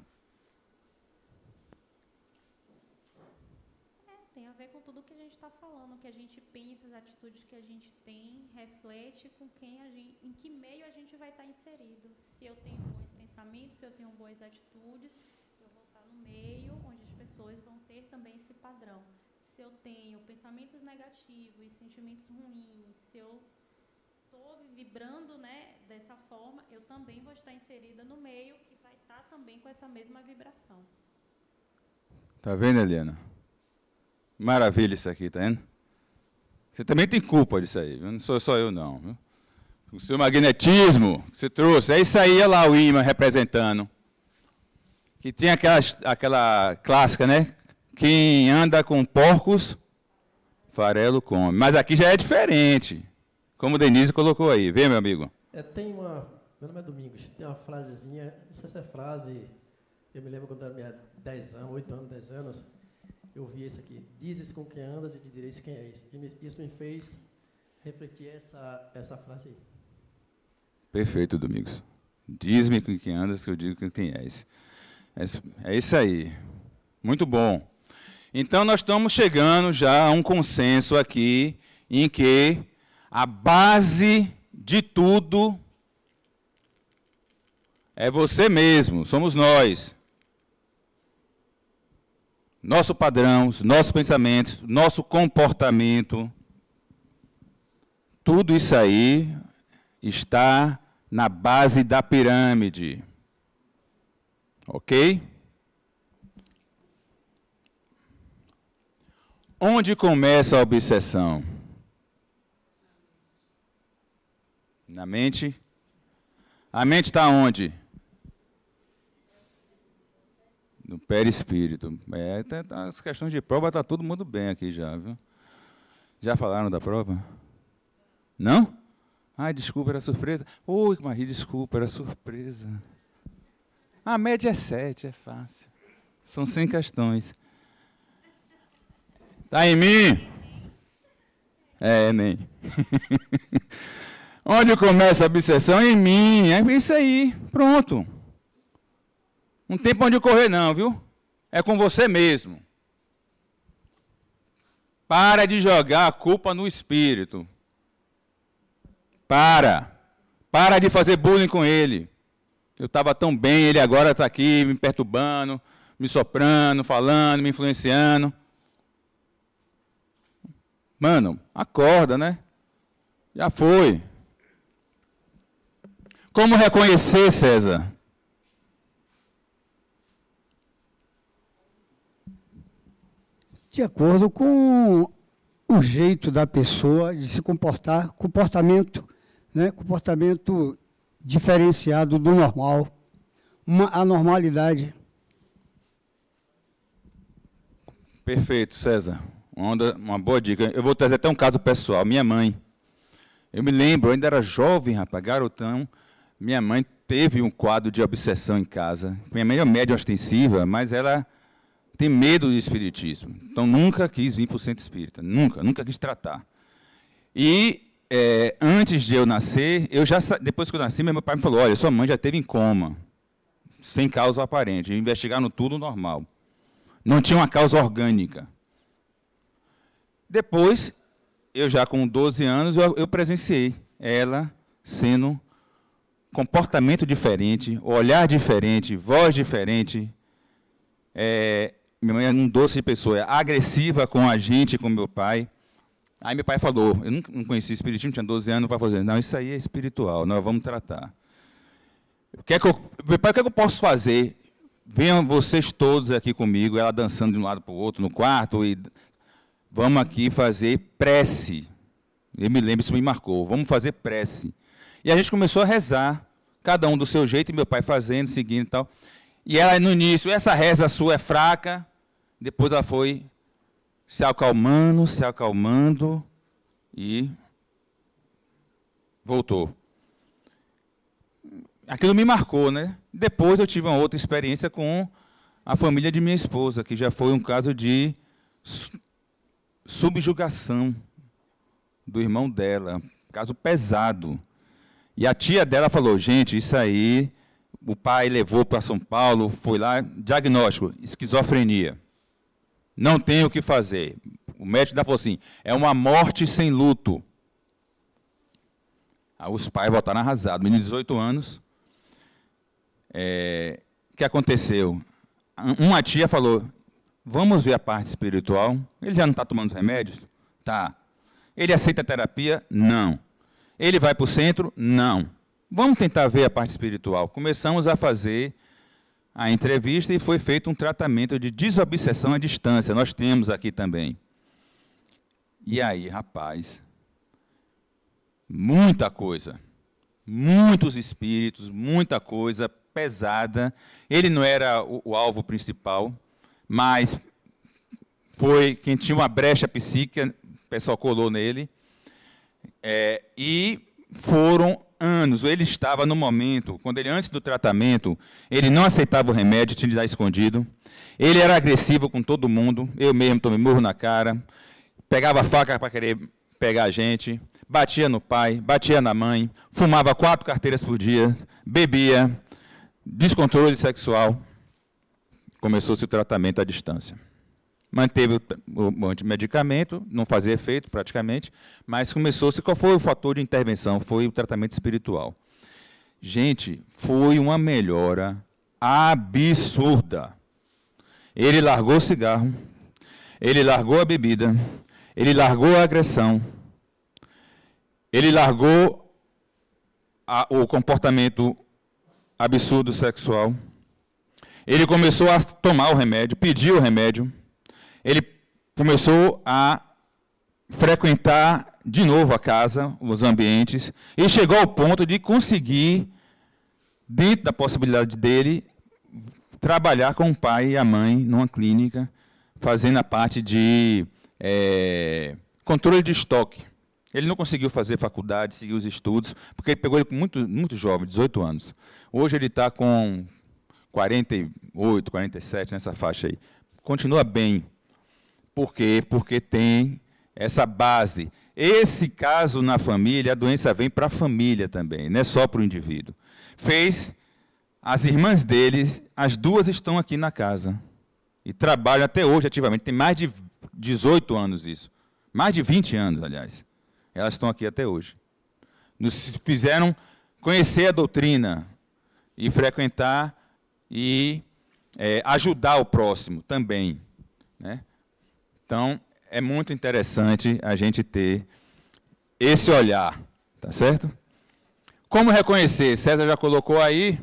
Tem a ver com tudo que a gente está falando, o que a gente pensa, as atitudes que a gente tem, reflete com quem a gente, em que meio a gente vai estar inserido. Se eu tenho bons pensamentos, se eu tenho boas atitudes, eu vou estar no meio onde as pessoas vão ter também esse padrão. Se eu tenho pensamentos negativos, sentimentos ruins, se eu estou vibrando, né, dessa forma, eu também vou estar inserida no meio que vai estar também com essa mesma vibração. Tá vendo, Helena? Maravilha isso aqui, tá vendo? Você também tem culpa disso aí, viu? Não sou só eu, não. Viu? O seu magnetismo que você trouxe, é isso aí, olha lá o imã representando. Que tem aquela clássica, né? Quem anda com porcos, farelo come. Mas aqui já é diferente. Como o Denise colocou aí. Vê, meu amigo? Meu nome é Domingos. Tem uma frasezinha, não sei se é frase, eu me lembro quando eu era 10 anos, 8 anos, 10 anos, eu vi isso aqui. Dizes com quem andas e te direis quem és. E isso me fez refletir essa frase aí. Perfeito, Domingos. Diz-me com quem andas que eu digo com quem és. É isso aí. Muito bom. Então, nós estamos chegando já a um consenso aqui em que a base de tudo é você mesmo, somos nós. Nosso padrão, nossos pensamentos, nosso comportamento, tudo isso aí está na base da pirâmide. Ok? Onde começa a obsessão? Na mente? A mente está onde? No perispírito. As questões de prova está todo mundo bem aqui já, viu? Já falaram da prova? Não? Ai, desculpa, era surpresa. Oi, Maria, desculpa, era surpresa. A média é 7, é fácil. São 100 questões. Está em mim? É, nem. Onde começa a obsessão? Em mim. É isso aí. Pronto. Não tem para onde correr, não, viu? É com você mesmo. Para de jogar a culpa no espírito. Para de fazer bullying com ele. Eu estava tão bem, ele agora está aqui me perturbando, me soprando, falando, me influenciando. Mano, acorda, né? Já foi. Como reconhecer, César? De acordo com o jeito da pessoa de se comportar, comportamento diferenciado do normal, uma anormalidade. Perfeito, César. Uma boa dica. Eu vou trazer até um caso pessoal. Minha mãe. Eu me lembro, eu ainda era jovem, rapaz, garotão. Minha mãe teve um quadro de obsessão em casa. Minha mãe é médium ostensiva, mas ela tem medo do espiritismo. Então, nunca quis vir para o centro espírita. Nunca quis tratar. E, antes de eu nascer, depois que eu nasci, meu pai me falou, olha, sua mãe já esteve em coma, sem causa aparente, investigaram tudo normal. Não tinha uma causa orgânica. Depois, eu já com 12 anos, eu presenciei ela sendo comportamento diferente, olhar diferente, voz diferente. Minha mãe era um doce de pessoa, agressiva com a gente, com meu pai. Aí meu pai falou, eu não conhecia espiritismo, tinha 12 anos, meu pai falou, não, isso aí é espiritual, nós vamos tratar. Meu pai, o que eu posso fazer? Venham vocês todos aqui comigo, ela dançando de um lado para o outro no quarto, e vamos aqui fazer prece. Eu me lembro, isso me marcou, vamos fazer prece. E a gente começou a rezar, cada um do seu jeito, e meu pai fazendo, seguindo e tal. E ela, no início, essa reza sua é fraca, depois ela foi se acalmando, e Voltou. Aquilo me marcou, né? Depois eu tive uma outra experiência com a família de minha esposa, que já foi um caso de subjugação do irmão dela, caso pesado. E a tia dela falou, gente, isso aí, o pai levou para São Paulo, foi lá, diagnóstico, esquizofrenia. Não tem o que fazer. O médico falou assim, é uma morte sem luto. Aí os pais voltaram arrasados, menino de 18 anos. O que aconteceu? Uma tia falou, vamos ver a parte espiritual. Ele já não está tomando os remédios? Tá. Ele aceita a terapia? Não. Ele vai para o centro? Não. Vamos tentar ver a parte espiritual. Começamos a fazer a entrevista e foi feito um tratamento de desobsessão à distância. Nós temos aqui também. E aí, rapaz, muita coisa. Muitos espíritos, muita coisa pesada. Ele não era o alvo principal, mas foi quem tinha uma brecha psíquica, o pessoal colou nele. E foram anos. Ele estava no momento, quando ele, antes do tratamento, ele não aceitava o remédio, tinha de dar escondido. Ele era agressivo com todo mundo. Eu mesmo tomei murro na cara. Pegava a faca para querer pegar a gente. Batia no pai, batia na mãe. Fumava 4 carteiras por dia. Bebia. Descontrole sexual. Começou-se o tratamento à distância. Manteve o medicamento, não fazia efeito praticamente, mas começou-se. Qual foi o fator de intervenção? Foi o tratamento espiritual. Gente, foi uma melhora absurda. Ele largou o cigarro, ele largou a bebida, ele largou a agressão, ele largou o comportamento absurdo sexual, ele começou a tomar o remédio, pediu o remédio, ele começou a frequentar de novo a casa, os ambientes, e chegou ao ponto de conseguir, dentro da possibilidade dele, trabalhar com o pai e a mãe numa clínica, fazendo a parte de controle de estoque. Ele não conseguiu fazer faculdade, seguir os estudos, porque ele pegou ele muito, muito jovem, 18 anos. Hoje ele está com 48, 47, nessa faixa aí. Continua bem. Por quê? Porque tem essa base. Esse caso na família, a doença vem para a família também, não é só para o indivíduo. Fez as irmãs deles, as duas estão aqui na casa. E trabalham até hoje ativamente. Tem mais de 18 anos isso. Mais de 20 anos, aliás. Elas estão aqui até hoje. Nos fizeram conhecer a doutrina e frequentar e ajudar o próximo também, né? Então, é muito interessante a gente ter esse olhar, tá certo? Como reconhecer? César já colocou aí.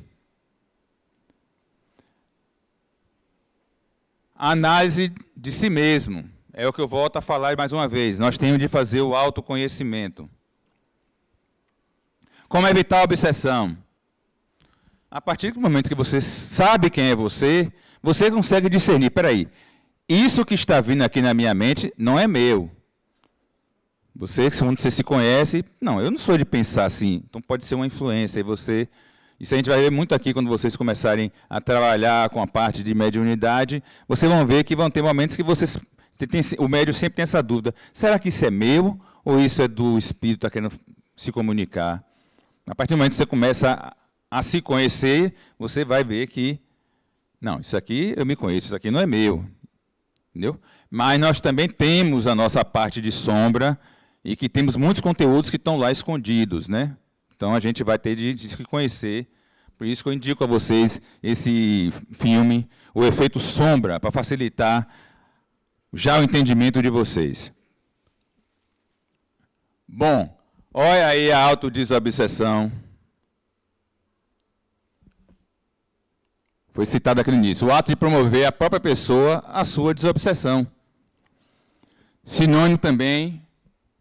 A análise de si mesmo. É o que eu volto a falar mais uma vez. Nós temos de fazer o autoconhecimento. Como evitar a obsessão? A partir do momento que você sabe quem é você consegue discernir. Espera aí. Isso que está vindo aqui na minha mente não é meu. Quando você se conhece, não, eu não sou de pensar assim, então pode ser uma influência. Isso a gente vai ver muito aqui quando vocês começarem a trabalhar com a parte de mediunidade, vocês vão ver que vão ter momentos que o médium sempre tem essa dúvida, será que isso é meu ou isso é do espírito que está querendo se comunicar? A partir do momento que você começa a se conhecer, você vai ver que, não, isso aqui eu me conheço, isso aqui não é meu. Entendeu? Mas nós também temos a nossa parte de sombra e que temos muitos conteúdos que estão lá escondidos, né? Então a gente vai ter de se conhecer. Por isso que eu indico a vocês esse filme, O Efeito Sombra, para facilitar já o entendimento de vocês. Bom, olha aí a autodesobsessão. Foi citado aqui no início. O ato de promover a própria pessoa à sua desobsessão. Sinônimo também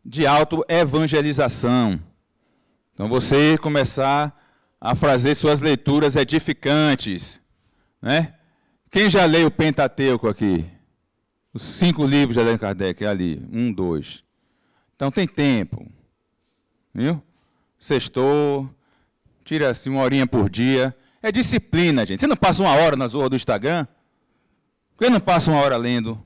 de autoevangelização. Então, você começar a fazer suas leituras edificantes. Né? Quem já leu o Pentateuco aqui? Os 5 livros de Allan Kardec, ali. 1, 2. Então, tem tempo. Viu? sextou, tira assim, uma horinha por dia. É disciplina, gente. Você não passa uma hora na zorra do Instagram? Por que não passa uma hora lendo?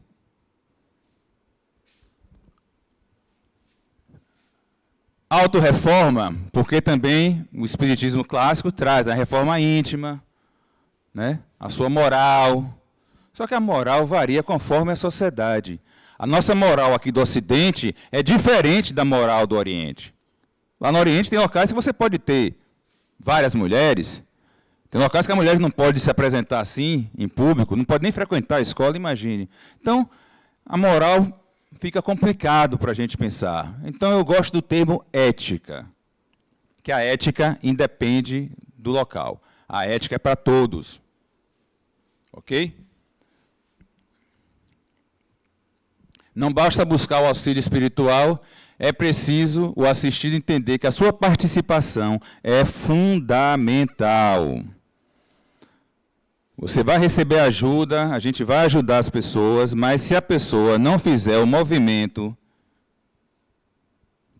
Autorreforma, porque também o espiritismo clássico traz a reforma íntima, né? A sua moral. Só que a moral varia conforme a sociedade. A nossa moral aqui do Ocidente é diferente da moral do Oriente. Lá no Oriente tem locais que você pode ter várias mulheres, tem locais que a mulher não pode se apresentar assim, em público, não pode nem frequentar a escola, imagine. Então, a moral fica complicado para a gente pensar. Então, eu gosto do termo ética, que a ética independe do local. A ética é para todos. Ok? Não basta buscar o auxílio espiritual, é preciso o assistido entender que a sua participação é fundamental. Você vai receber ajuda, a gente vai ajudar as pessoas, mas se a pessoa não fizer o movimento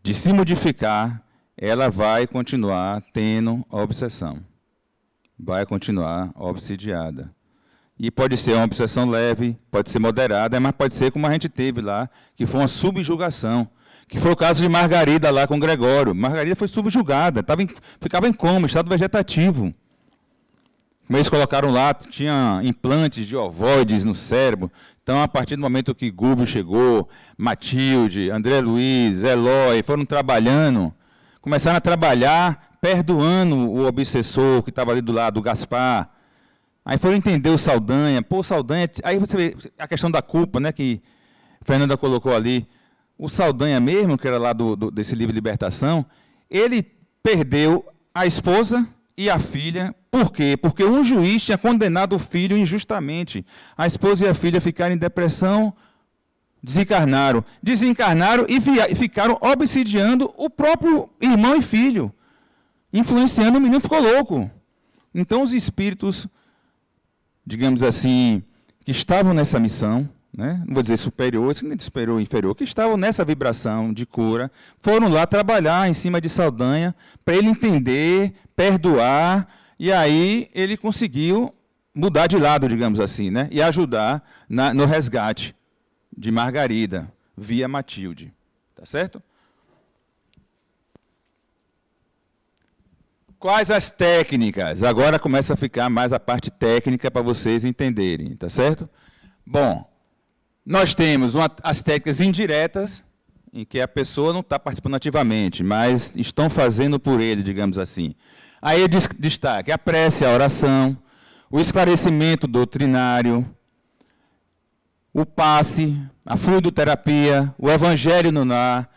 de se modificar, ela vai continuar tendo a obsessão. Vai continuar obsidiada. E pode ser uma obsessão leve, pode ser moderada, mas pode ser como a gente teve lá, que foi uma subjugação. Que foi o caso de Margarida lá com Gregório. Margarida foi subjugada, ficava em coma, estado vegetativo. Como eles colocaram lá, tinha implantes de ovoides no cérebro. Então, a partir do momento que Gúbio chegou, Matilde, André Luiz, Eloy, foram trabalhando, começaram a trabalhar perdoando o obsessor que estava ali do lado, o Gaspar. Aí foram entender o Saldanha. Pô, Saldanha... Aí você vê a questão da culpa, né, que a Fernanda colocou ali. O Saldanha mesmo, que era lá desse livro Libertação, ele perdeu a esposa e a filha. Por quê? Porque um juiz tinha condenado o filho injustamente. A esposa e a filha ficaram em depressão, desencarnaram e ficaram obsidiando o próprio irmão e filho, influenciando o menino, ficou louco. Então, os espíritos, digamos assim, que estavam nessa missão, né? Não vou dizer superior, nem superior ou inferior, que estavam nessa vibração de cura, foram lá trabalhar em cima de Saldanha, para ele entender, perdoar, e aí ele conseguiu mudar de lado, digamos assim, né? E ajudar no resgate de Margarida, via Matilde. Tá certo? Quais as técnicas? Agora começa a ficar mais a parte técnica para vocês entenderem, tá certo? Bom, nós temos as técnicas indiretas, em que a pessoa não está participando ativamente, mas estão fazendo por ele, digamos assim. Aí destaque a prece, a oração, o esclarecimento doutrinário, o passe, a fluidoterapia, o evangelho no lar,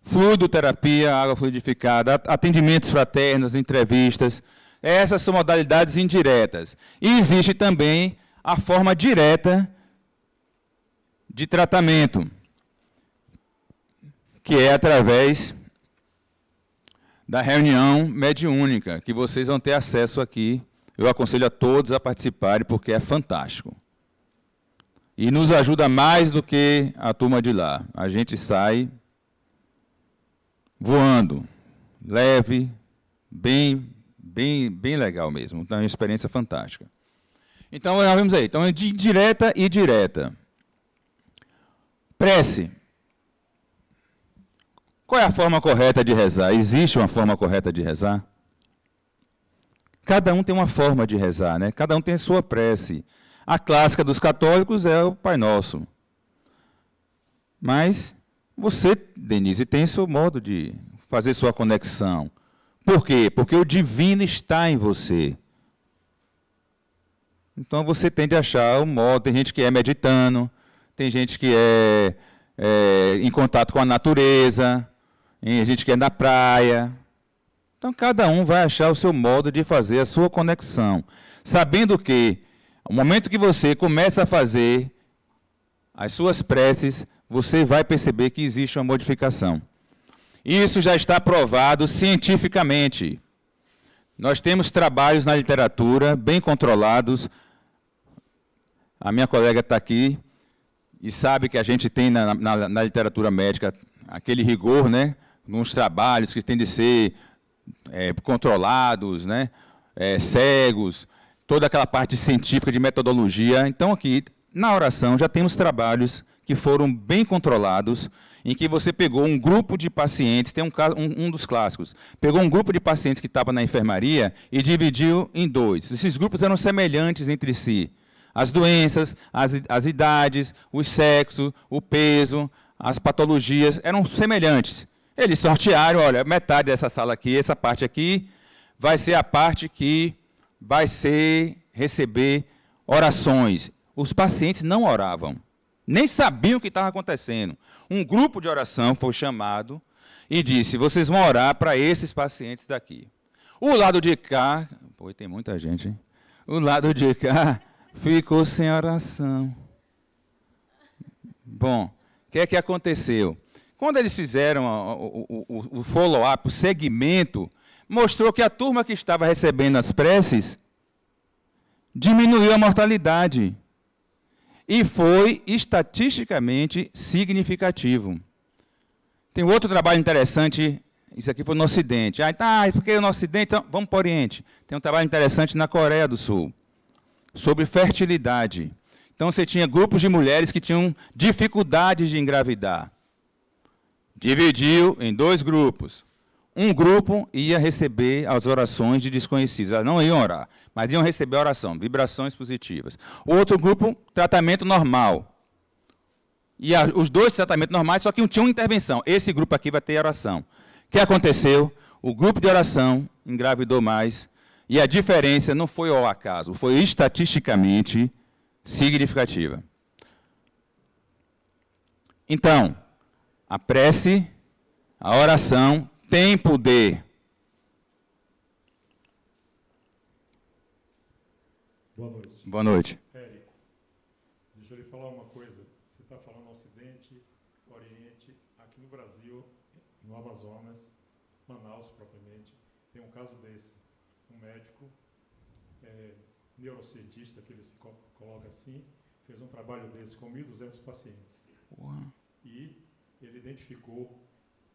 fluidoterapia, água fluidificada, atendimentos fraternos, entrevistas. Essas são modalidades indiretas. E existe também a forma direta de tratamento, que é através da reunião mediúnica, que vocês vão ter acesso aqui. Eu aconselho a todos a participarem, porque é fantástico. E nos ajuda mais do que a turma de lá. A gente sai voando, leve, bem legal mesmo. Então, é uma experiência fantástica. Então, nós vemos aí. Então, de direta e direta. Prece. Qual é a forma correta de rezar? Existe uma forma correta de rezar? Cada um tem uma forma de rezar, né? Cada um tem a sua prece. A clássica dos católicos é o Pai Nosso. Mas você, Denise, tem seu modo de fazer sua conexão. Por quê? Porque o divino está em você. Então você tende a achar o modo. Tem gente que é meditando, tem gente que é em contato com a natureza, tem gente que é na praia. Então cada um vai achar o seu modo de fazer a sua conexão. Sabendo que, no momento que você começa a fazer as suas preces, você vai perceber que existe uma modificação. Isso já está provado cientificamente. Nós temos trabalhos na literatura bem controlados. A minha colega está aqui e sabe que a gente tem na literatura médica aquele rigor, né? Nos trabalhos que tem de ser controlados, né? Cegos, toda aquela parte científica de metodologia. Então, aqui, na oração, já temos trabalhos que foram bem controlados, em que você pegou um grupo de pacientes, tem um dos clássicos, pegou um grupo de pacientes que estava na enfermaria e dividiu em 2. Esses grupos eram semelhantes entre si. As doenças, as idades, os sexos, o peso, as patologias eram semelhantes. Eles sortearam, olha, metade dessa sala aqui, essa parte aqui, vai ser a parte que vai receber orações. Os pacientes não oravam, nem sabiam o que estava acontecendo. Um grupo de oração foi chamado e disse, vocês vão orar para esses pacientes daqui. O lado de cá, pô, tem muita gente, hein? O lado de cá ficou sem oração. Bom, o que é que aconteceu? Quando eles fizeram o follow-up, o segmento, mostrou que a turma que estava recebendo as preces diminuiu a mortalidade. E foi estatisticamente significativo. Tem outro trabalho interessante, isso aqui foi no Ocidente. Porque no Ocidente, então, vamos para o Oriente. Tem um trabalho interessante na Coreia do Sul, sobre fertilidade. Então, você tinha grupos de mulheres que tinham dificuldades de engravidar. Dividiu em 2 grupos. Um grupo ia receber as orações de desconhecidos. Elas não iam orar, mas iam receber oração, vibrações positivas. O outro grupo, tratamento normal. E os 2 tratamentos normais, só que um tinha uma intervenção. Esse grupo aqui vai ter oração. O que aconteceu? O grupo de oração engravidou mais, e a diferença não foi ao acaso, foi estatisticamente significativa. Então, a prece, a oração, tem poder. Boa noite. Boa noite. Érico, deixa eu lhe falar uma coisa. Você está falando Ocidente, Oriente, aqui no Brasil, no Amazonas, Manaus propriamente, tem um caso desse. Um médico, neurocientista, que ele se coloca assim, fez um trabalho desse com 1.200 pacientes. Uau. E ele identificou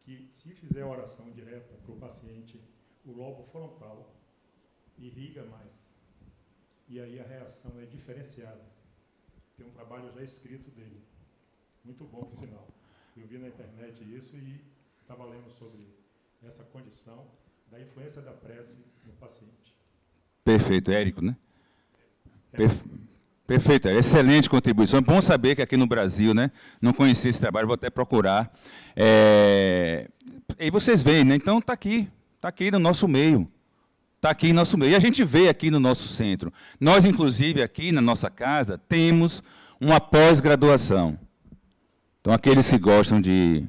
que, se fizer oração direta para o paciente, o lobo frontal irriga mais. E aí a reação é diferenciada. Tem um trabalho já escrito dele. Muito bom, por sinal. Eu vi na internet isso e estava lendo sobre essa condição da influência da prece no paciente. Perfeito, Érico, né? Perfeito, excelente contribuição. É bom saber que aqui no Brasil, né, não conhecia esse trabalho, vou até procurar. E vocês veem, né? Então está aqui no nosso meio. Está aqui no nosso meio. E a gente vê aqui no nosso centro. Nós, inclusive, aqui na nossa casa, temos uma pós-graduação. Então, aqueles que gostam de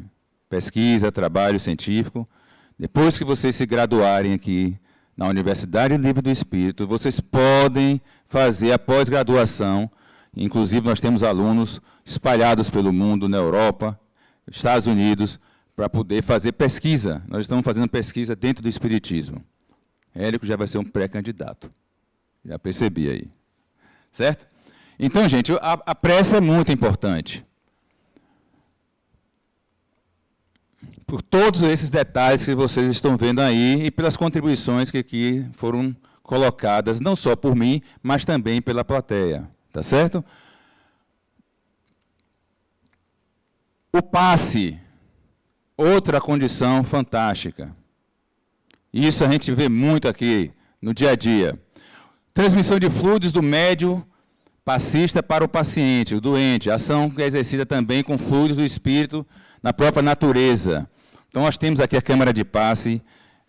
pesquisa, trabalho científico, depois que vocês se graduarem aqui na Universidade Livre do Espírito, vocês podem fazer a pós-graduação. Inclusive, nós temos alunos espalhados pelo mundo, na Europa, Estados Unidos, para poder fazer pesquisa. Nós estamos fazendo pesquisa dentro do Espiritismo. Érico já vai ser um pré-candidato. Já percebi aí. Certo? Então, gente, a prece é muito importante. Por todos esses detalhes que vocês estão vendo aí e pelas contribuições que aqui foram colocadas, não só por mim, mas também pela plateia. Tá certo? O passe, outra condição fantástica. Isso a gente vê muito aqui no dia a dia. Transmissão de fluidos do médium passista para o paciente, o doente. Ação que é exercida também com fluidos do espírito na própria natureza. Então, nós temos aqui a câmara de passe.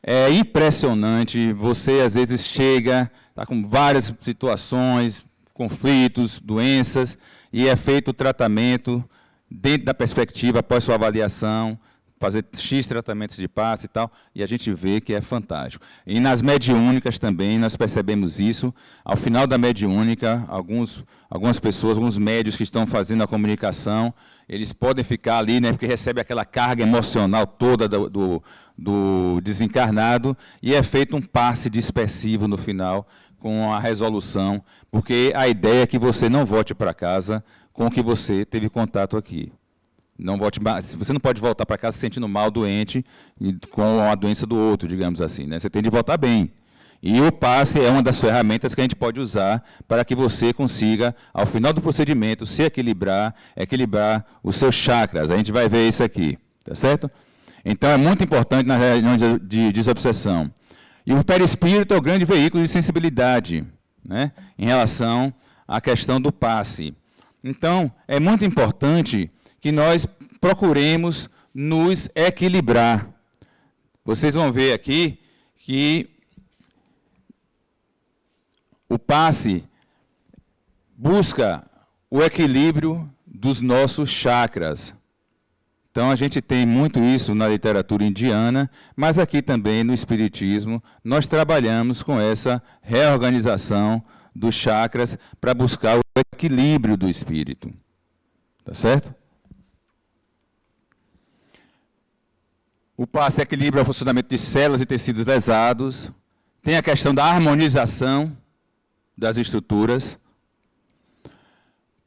É impressionante. Você, às vezes, chega, está com várias situações, conflitos, doenças, e é feito o tratamento dentro da perspectiva, após sua avaliação, fazer X tratamentos de passe e tal, e a gente vê que é fantástico. E nas mediúnicas também, nós percebemos isso. Ao final da mediúnica, algumas pessoas, alguns médios que estão fazendo a comunicação, eles podem ficar ali, né, porque recebe aquela carga emocional toda do desencarnado, e é feito um passe dispersivo no final, com a resolução, porque a ideia é que você não volte para casa com o que você teve contato aqui. Você não pode voltar para casa se sentindo mal, doente, com a doença do outro, digamos assim, né? Você tem de voltar bem. E o passe é uma das ferramentas que a gente pode usar para que você consiga, ao final do procedimento, se equilibrar os seus chakras. A gente vai ver isso aqui, tá certo? Então, é muito importante na reunião de desobsessão. E o perispírito é o grande veículo de sensibilidade, né, em relação à questão do passe. Então, é muito importante que nós procuremos nos equilibrar. Vocês vão ver aqui que o passe busca o equilíbrio dos nossos chakras. Então, a gente tem muito isso na literatura indiana, mas aqui também no espiritismo, nós trabalhamos com essa reorganização dos chakras para buscar o equilíbrio do espírito. Tá certo? O passe equilibra o funcionamento de células e tecidos lesados. Tem a questão da harmonização das estruturas.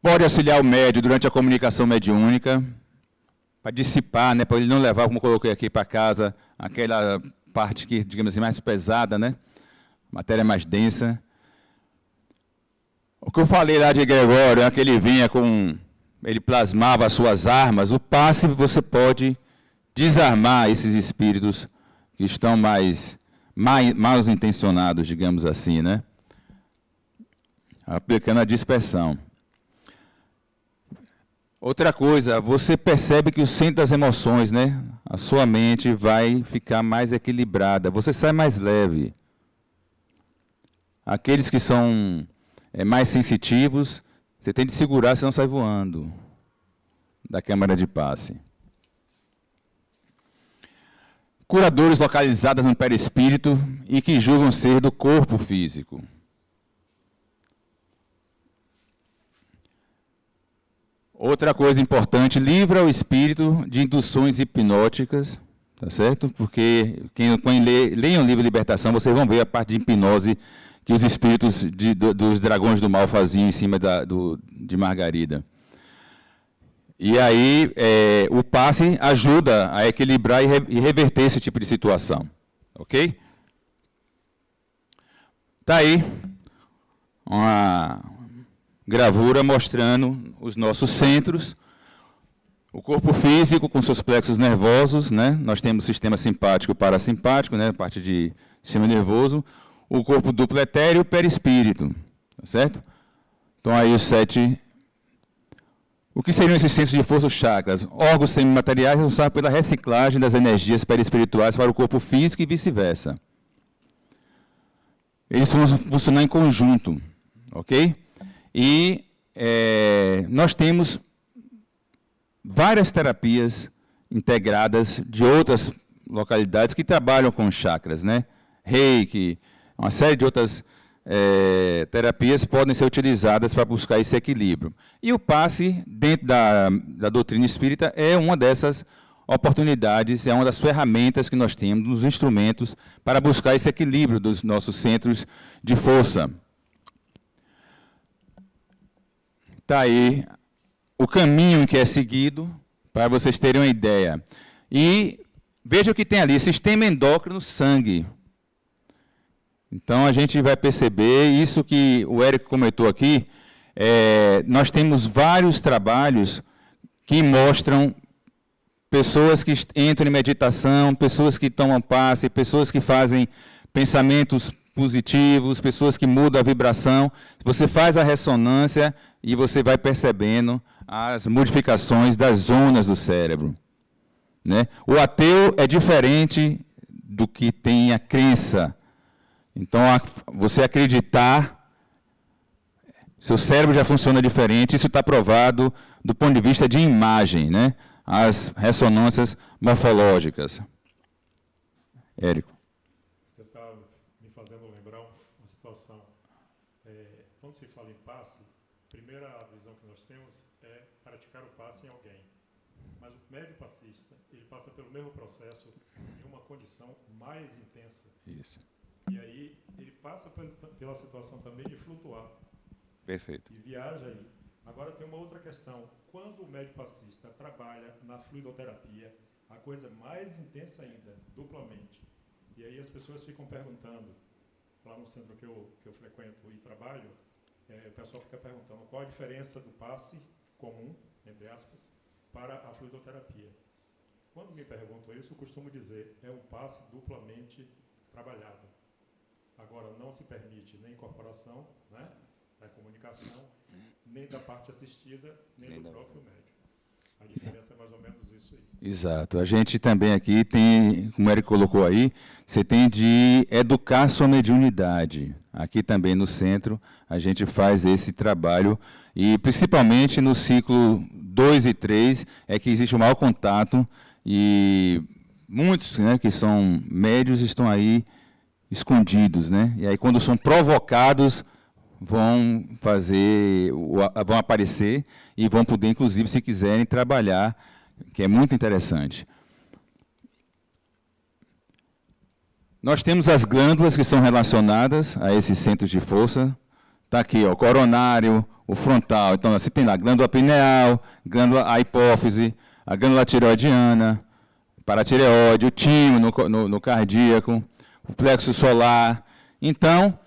Pode auxiliar o médium durante a comunicação mediúnica, para dissipar, né, para ele não levar, como eu coloquei aqui, para casa, aquela parte que, digamos assim, mais pesada, né? Matéria mais densa. O que eu falei lá de Gregório, é que ele vinha com... Ele plasmava as suas armas. O passe, você pode desarmar esses espíritos que estão mal intencionados, digamos assim, né? Aplicando a dispersão. Outra coisa, você percebe que o centro das emoções, né? A sua mente vai ficar mais equilibrada, você sai mais leve. Aqueles que são mais sensitivos, você tem de segurar, senão sai voando da câmara de passe. Curadores localizados no perispírito e que julgam ser do corpo físico. Outra coisa importante, livra o espírito de induções hipnóticas, tá certo? Porque quem leia o livro Libertação, vocês vão ver a parte de hipnose que os espíritos dos dragões do mal faziam em cima de Margarida. E aí, o passe ajuda a equilibrar e reverter esse tipo de situação. Ok? Está aí uma gravura mostrando os nossos centros. O corpo físico com seus plexos nervosos, né? Nós temos o sistema simpático e parasimpático, né? A parte de sistema nervoso. O corpo duplo etéreo e o perispírito. Tá certo? Então, aí os 7... O que seriam esses centros de força, os chakras? Órgãos semimateriais responsáveis pela reciclagem das energias perispirituais para o corpo físico e vice-versa. Eles vão funcionar em conjunto, ok? E nós temos várias terapias integradas de outras localidades que trabalham com chakras, né? Reiki, uma série de outras terapias podem ser utilizadas para buscar esse equilíbrio. E o passe, dentro da doutrina espírita, é uma dessas oportunidades, é uma das ferramentas que nós temos, dos instrumentos, para buscar esse equilíbrio dos nossos centros de força. Está aí o caminho que é seguido, para vocês terem uma ideia. E veja o que tem ali, sistema endócrino, sangue. Então, a gente vai perceber isso que o Érico comentou aqui. Nós temos vários trabalhos que mostram pessoas que entram em meditação, pessoas que tomam passe, pessoas que fazem pensamentos positivos, pessoas que mudam a vibração. Você faz a ressonância e você vai percebendo as modificações das zonas do cérebro, né? O ateu é diferente do que tem a crença. Então, você acreditar, seu cérebro já funciona diferente, isso está provado do ponto de vista de imagem, né? As ressonâncias morfológicas. Érico. Você está me fazendo lembrar uma situação. Quando se fala em passe, a primeira visão que nós temos é praticar o passe em alguém. Mas o médio passista, ele passa pelo mesmo processo em uma condição mais intensa. Isso. E aí ele passa pela situação também de flutuar. Perfeito. E viaja aí. Agora tem uma outra questão. Quando o médico passista trabalha na fluidoterapia, a coisa mais intensa ainda, duplamente. E aí as pessoas ficam perguntando, lá no centro que eu frequento e trabalho, o pessoal fica perguntando qual a diferença do passe comum, entre aspas, para a fluidoterapia. Quando me perguntam isso, eu costumo dizer, é um passe duplamente trabalhado. Agora, não se permite nem incorporação, né, da comunicação, nem da parte assistida, nem do próprio médico. A diferença é mais ou menos isso aí. Exato. A gente também aqui tem, como o Eric colocou aí, você tem de educar sua mediunidade. Aqui também no centro, a gente faz esse trabalho, e principalmente no ciclo 2 e 3, é que existe o maior contato, e muitos, né, que são médios estão aí escondidos, né? E aí quando são provocados, vão aparecer e vão poder, inclusive, se quiserem, trabalhar, que é muito interessante. Nós temos as glândulas que são relacionadas a esses centros de força. Está aqui, ó, o coronário, o frontal. Então, você tem lá a glândula pineal, a hipófise, a glândula tireoidiana, paratireoide, o timo no cardíaco, o plexo solar. Então,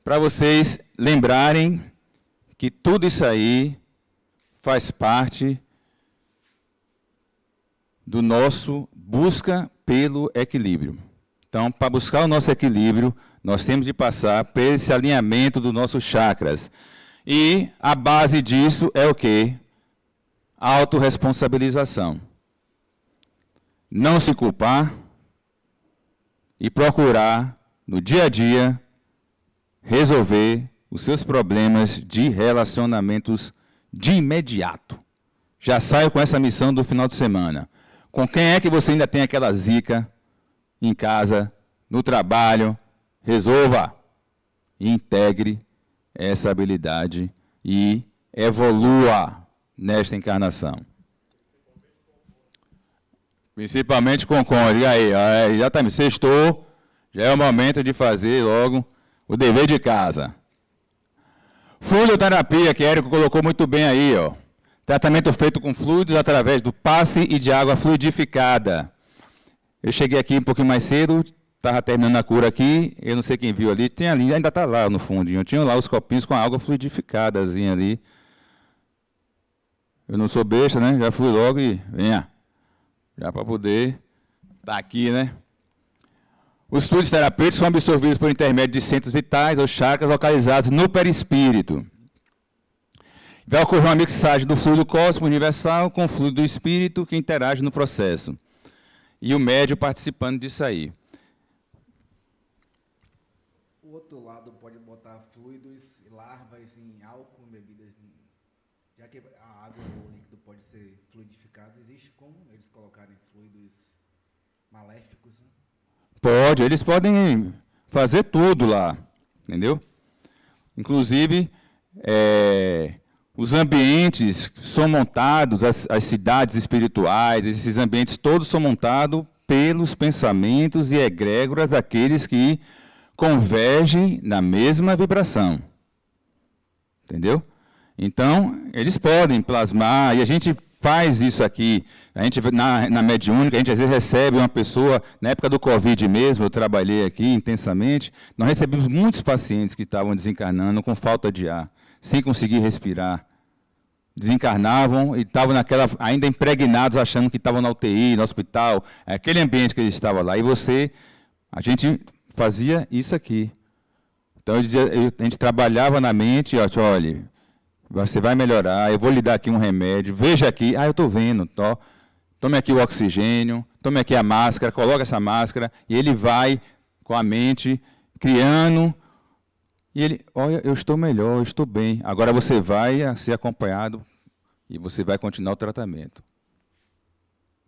para vocês lembrarem que tudo isso aí faz parte do nosso busca pelo equilíbrio. Então, para buscar o nosso equilíbrio, nós temos de passar por esse alinhamento dos nossos chakras. E a base disso é o quê? A autorresponsabilização. Não se culpar e procurar, no dia a dia, resolver os seus problemas de relacionamentos de imediato. Já saio com essa missão do final de semana. Com quem é que você ainda tem aquela zica em casa, no trabalho? Resolva. Integre essa habilidade e evolua nesta encarnação. Principalmente com cônjuge. Aí, já está, sextou, já é o momento de fazer logo o dever de casa. Fluidoterapia, que Érico colocou muito bem aí, ó. Tratamento feito com fluidos através do passe e de água fluidificada. Eu cheguei aqui um pouquinho mais cedo, estava terminando a cura aqui, eu não sei quem viu ali, tem ali, ainda está lá no fundinho, tinha lá os copinhos com a água fluidificadazinha ali. Eu não sou besta, né? Já fui logo e venha. Já para poder estar aqui, né? Os fluidos terapêuticos são absorvidos por intermédio de centros vitais ou chakras localizados no perispírito. Vai ocorrer uma mixagem do fluido cósmico universal com o fluido do espírito que interage no processo. E o médium participando disso aí. O outro lado pode botar fluidos e larvas em álcool, bebidas, já que a água ou o líquido pode ser fluidificado, existe como eles colocarem fluidos maléficos, né? Pode, eles podem fazer tudo lá, entendeu? Inclusive, os ambientes são montados, as cidades espirituais, esses ambientes todos são montados pelos pensamentos e egrégoras daqueles que convergem na mesma vibração. Entendeu? Então, eles podem plasmar, e a gente faz isso aqui. A gente, na mediúnica, a gente às vezes recebe uma pessoa, na época do Covid mesmo, eu trabalhei aqui intensamente, nós recebemos muitos pacientes que estavam desencarnando com falta de ar, sem conseguir respirar. Desencarnavam e estavam ainda impregnados, achando que estavam na UTI, no hospital, aquele ambiente que eles estavam lá. E a gente fazia isso aqui. Então, a gente trabalhava na mente, olha, você vai melhorar, eu vou lhe dar aqui um remédio, veja aqui, eu estou vendo, tome aqui o oxigênio, tome aqui a máscara, coloque essa máscara, e ele vai com a mente criando, e ele, olha, eu estou melhor, eu estou bem. Agora você vai ser acompanhado e você vai continuar o tratamento.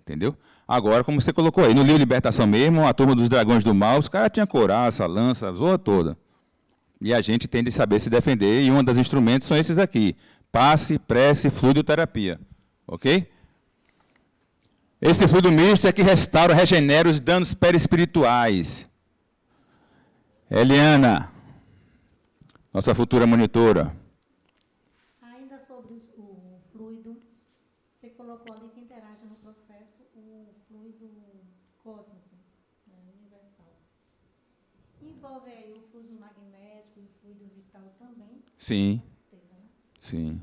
Entendeu? Agora, como você colocou aí, no livro Libertação mesmo, a turma dos dragões do mal, os caras tinham couraça, lança, a zoa toda. E a gente tem de saber se defender, e um dos instrumentos são esses aqui. Passe, prece, fluidoterapia. Ok? Esse fluido misto é que restaura, regenera os danos perispirituais. Eliana, nossa futura monitora. Ainda o fluido magnético e o fluido vital também. Sim. Sim.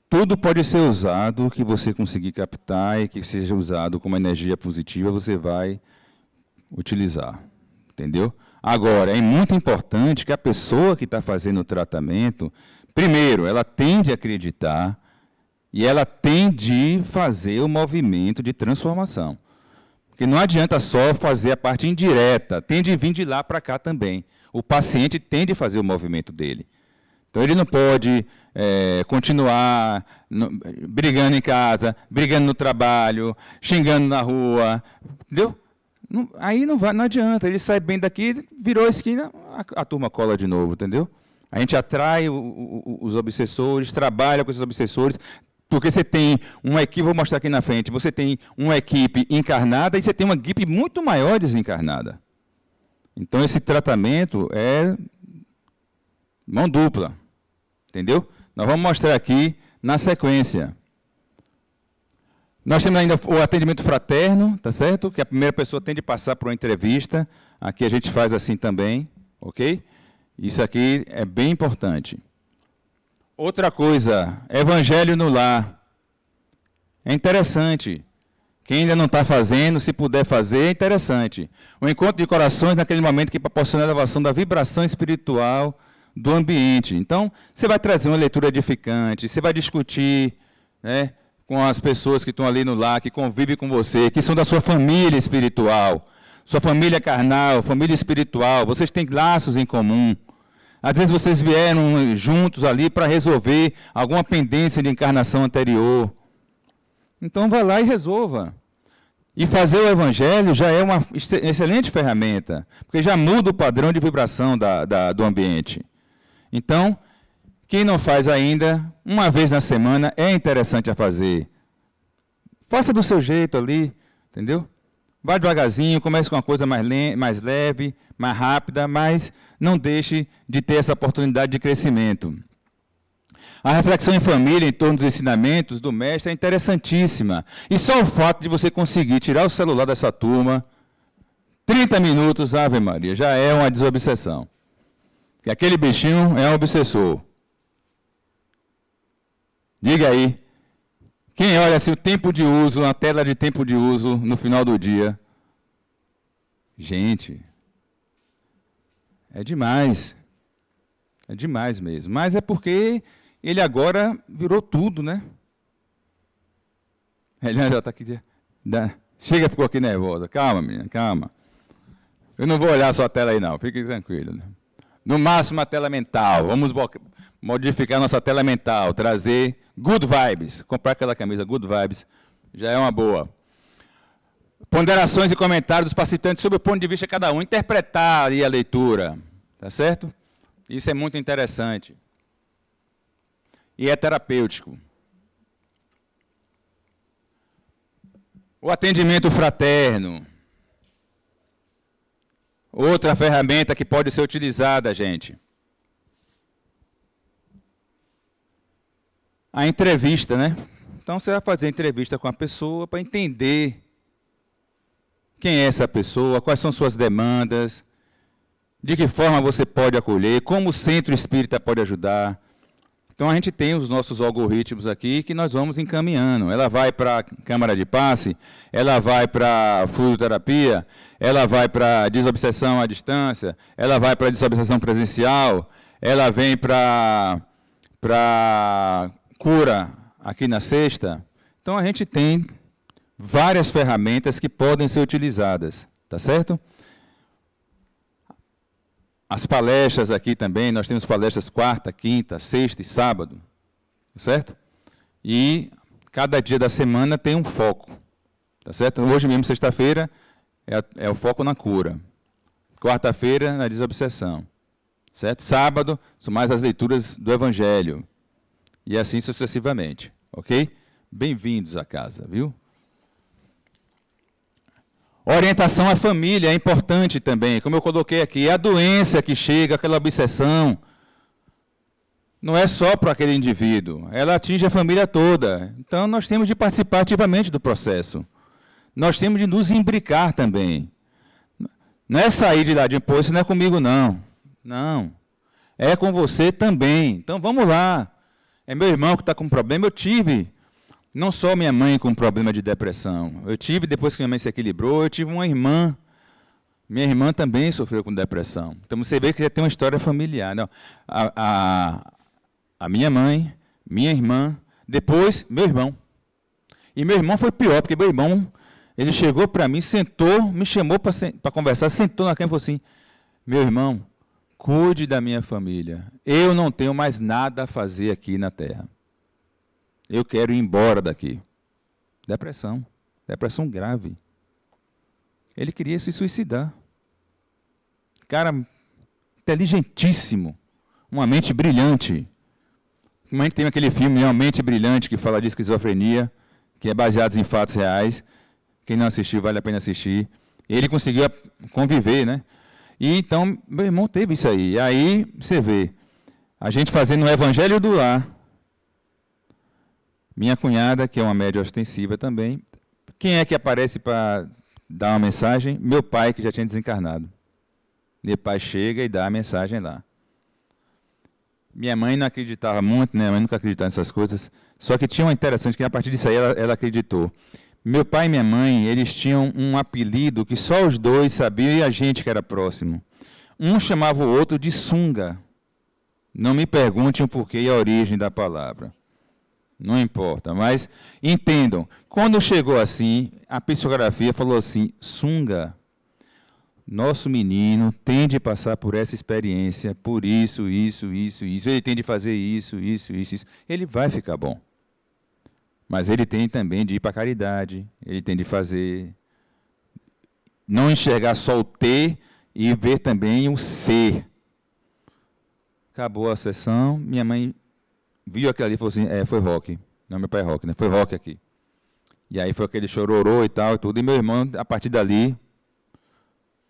Tudo pode ser usado que você conseguir captar e que seja usado como energia positiva, você vai utilizar. Entendeu? Agora, é muito importante que a pessoa que está fazendo o tratamento, primeiro, ela tem de acreditar e ela tem de fazer o movimento de transformação. Porque não adianta só fazer a parte indireta, tem de vir de lá para cá também. O paciente tem de fazer o movimento dele. Então, ele não pode continuar brigando em casa, brigando no trabalho, xingando na rua, entendeu? Não, aí não adianta, ele sai bem daqui, virou a esquina, a turma cola de novo, entendeu? A gente atrai os obsessores, trabalha com esses obsessores, porque você tem uma equipe, vou mostrar aqui na frente, você tem uma equipe encarnada e você tem uma equipe muito maior desencarnada. Então, esse tratamento é mão dupla, entendeu? Nós vamos mostrar aqui na sequência. Nós temos ainda o atendimento fraterno, tá certo? Que a primeira pessoa tem de passar por uma entrevista. Aqui a gente faz assim também, ok? Isso aqui é bem importante. Outra coisa, evangelho no lar. É interessante. Quem ainda não está fazendo, se puder fazer, é interessante. O encontro de corações naquele momento que proporciona a elevação da vibração espiritual do ambiente. Então, você vai trazer uma leitura edificante, você vai discutir, né, com as pessoas que estão ali no lar, que convivem com você, que são da sua família espiritual, sua família carnal, família espiritual, vocês têm laços em comum. Às vezes vocês vieram juntos ali para resolver alguma pendência de encarnação anterior. Então, vá lá e resolva. E fazer o evangelho já é uma excelente ferramenta, porque já muda o padrão de vibração do ambiente. Então, quem não faz ainda, uma vez na semana, é interessante a fazer. Faça do seu jeito ali, entendeu? Vá devagarzinho, comece com uma coisa mais leve, mais rápida, mas não deixe de ter essa oportunidade de crescimento. A reflexão em família, em torno dos ensinamentos do mestre, é interessantíssima. E só o fato de você conseguir tirar o celular dessa turma, 30 minutos, Ave Maria, já é uma desobsessão. Que aquele bichinho é um obsessor. Diga aí, quem olha assim o tempo de uso, a tela de tempo de uso no final do dia? Gente, é demais. É demais mesmo. Mas é porque ele agora virou tudo, né? Ele já está aqui. Chega, ficou aqui nervosa. Calma, menina, calma. Eu não vou olhar sua tela aí, não. Fique tranquilo. No máximo, a tela mental. Vamos modificar nossa tela mental, trazer good vibes. Comprar aquela camisa good vibes já é uma boa. Ponderações e comentários dos participantes sobre o ponto de vista de cada um. Interpretar ali a leitura. Tá certo? Isso é muito interessante. E é terapêutico. O atendimento fraterno. Outra ferramenta que pode ser utilizada, gente. A entrevista, né? Então, você vai fazer entrevista com a pessoa para entender quem é essa pessoa, quais são suas demandas, de que forma você pode acolher, como o centro espírita pode ajudar. Então, a gente tem os nossos algoritmos aqui que nós vamos encaminhando. Ela vai para a câmara de passe, ela vai para a fluidoterapia, ela vai para a desobsessão à distância, ela vai para a desobsessão presencial, ela vem para cura aqui na sexta. Então, a gente tem várias ferramentas que podem ser utilizadas, tá certo? As palestras aqui também, nós temos palestras quarta, quinta, sexta e sábado, certo? E cada dia da semana tem um foco, tá certo? Hoje mesmo, sexta-feira, é o foco na cura. Quarta-feira, na desobsessão, certo? Sábado, são mais as leituras do Evangelho. E assim sucessivamente, ok? Bem-vindos à casa, viu? Orientação à família é importante também, como eu coloquei aqui. A doença que chega, aquela obsessão, não é só para aquele indivíduo, ela atinge a família toda. Então, nós temos de participar ativamente do processo. Nós temos de nos imbricar também. Não é sair de ladinho, pô, isso não é comigo, não. Não. É com você também. Então, vamos lá. É meu irmão que está com problema. Eu tive, não só minha mãe com problema de depressão. Eu tive, depois que minha mãe se equilibrou, eu tive uma irmã. Minha irmã também sofreu com depressão. Então, você vê que já tem uma história familiar. Não, a minha mãe, minha irmã, depois meu irmão. E meu irmão foi pior, porque meu irmão, ele chegou para mim, sentou, me chamou para conversar, sentou na cama e falou assim, meu irmão, cuide da minha família. Eu não tenho mais nada a fazer aqui na Terra. Eu quero ir embora daqui. Depressão. Depressão grave. Ele queria se suicidar. Cara inteligentíssimo. Uma mente brilhante. Como é que tem aquele filme, Uma Mente Brilhante, que fala de esquizofrenia, que é baseado em fatos reais. Quem não assistiu, vale a pena assistir. Ele conseguiu conviver, né? E então, meu irmão teve isso aí. E aí, você vê, a gente fazendo o evangelho do lar. Minha cunhada, que é uma média ostensiva também. Quem é que aparece para dar uma mensagem? Meu pai, que já tinha desencarnado. Meu pai chega e dá a mensagem lá. Minha mãe não acreditava muito, né? Minha mãe nunca acreditava nessas coisas. Só que tinha uma interessante, que a partir disso aí ela acreditou. Meu pai e minha mãe, eles tinham um apelido que só os dois sabiam e a gente que era próximo. Um chamava o outro de sunga. Não me perguntem o porquê e a origem da palavra. Não importa, mas entendam. Quando chegou assim, a psicografia falou assim, sunga, nosso menino tem de passar por essa experiência, por isso, ele tem de fazer isso. Ele vai ficar bom. Mas ele tem também de ir para a caridade, ele tem de fazer, não enxergar só o ter e ver também o ser. Acabou a sessão, minha mãe viu aquilo ali e falou assim, foi rock. Não, meu pai é rock, né? Foi rock aqui. E aí foi aquele chororô e tal, e tudo. E meu irmão, a partir dali,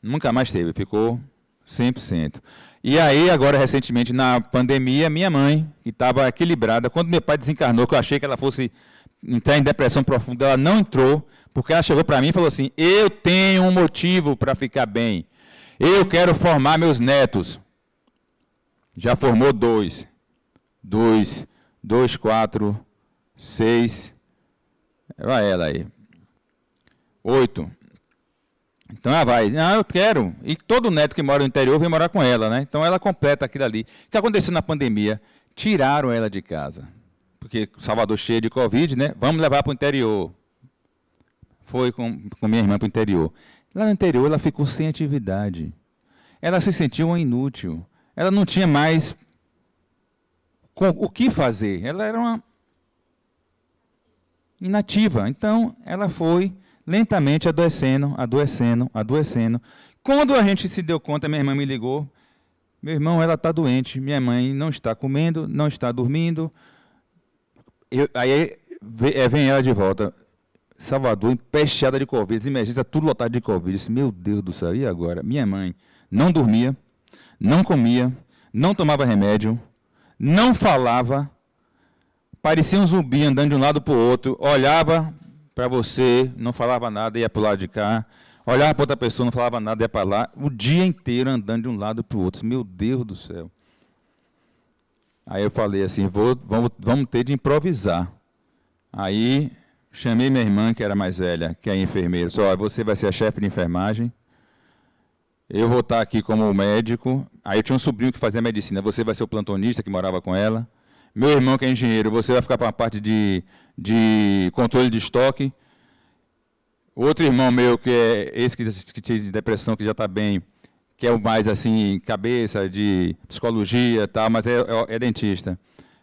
nunca mais teve, ficou 100%. E aí, agora, recentemente, na pandemia, minha mãe, que estava equilibrada, quando meu pai desencarnou, que eu achei que ela fosse entrar em depressão profunda, ela não entrou, porque ela chegou para mim e falou assim, eu tenho um motivo para ficar bem. Eu quero formar meus netos. Já formou 2, 4, 6, vai ela aí, 8. Então ela vai, eu quero. E todo neto que mora no interior vem morar com ela, né? Então ela completa aquilo ali. O que aconteceu na pandemia? Tiraram ela de casa. Porque Salvador cheio de Covid, né? Vamos levar para o interior. Foi com minha irmã para o interior. Lá no interior ela ficou sem atividade. Ela se sentiu uma inútil. Ela não tinha mais o que fazer. Ela era uma inativa. Então, ela foi lentamente adoecendo. Quando a gente se deu conta, minha irmã me ligou. Meu irmão, ela está doente. Minha mãe não está comendo, não está dormindo. Aí vem ela de volta. Salvador, empesteada de Covid, emergência, tudo lotado de Covid. Eu disse, meu Deus do céu, e agora? Minha mãe não dormia, não comia, não tomava remédio, não falava, parecia um zumbi andando de um lado para o outro, olhava para você, não falava nada, ia para o lado de cá, olhava para outra pessoa, não falava nada, ia para lá, o dia inteiro andando de um lado para o outro. Meu Deus do céu. Aí eu falei assim, vamos ter de improvisar. Aí chamei minha irmã, que era mais velha, que é enfermeira, só você vai ser a chefe de enfermagem, eu vou estar aqui como médico. Aí eu tinha um sobrinho que fazia medicina, você vai ser o plantonista que morava com ela. Meu irmão, que é engenheiro, você vai ficar para a parte de controle de estoque. Outro irmão meu, que é esse que tinha depressão, que já está bem, que é o mais assim, cabeça de psicologia e tal, mas é dentista.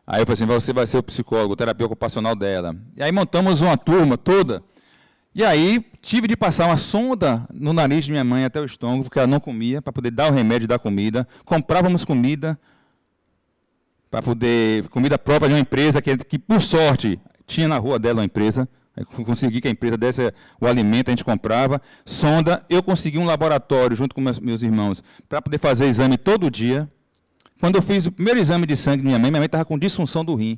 Aí eu falei assim, você vai ser o psicólogo, o terapeuta ocupacional dela. E aí montamos uma turma toda. E aí tive de passar uma sonda no nariz de minha mãe até o estômago, porque ela não comia, para poder dar o remédio, dar comida. Comprávamos comida, para poder, comida própria de uma empresa que, por sorte, tinha na rua dela uma empresa. Eu consegui que a empresa desse o alimento, a gente comprava. Sonda, eu consegui um laboratório junto com meus irmãos, para poder fazer exame todo dia. Quando eu fiz o primeiro exame de sangue de minha mãe estava com disfunção do rim.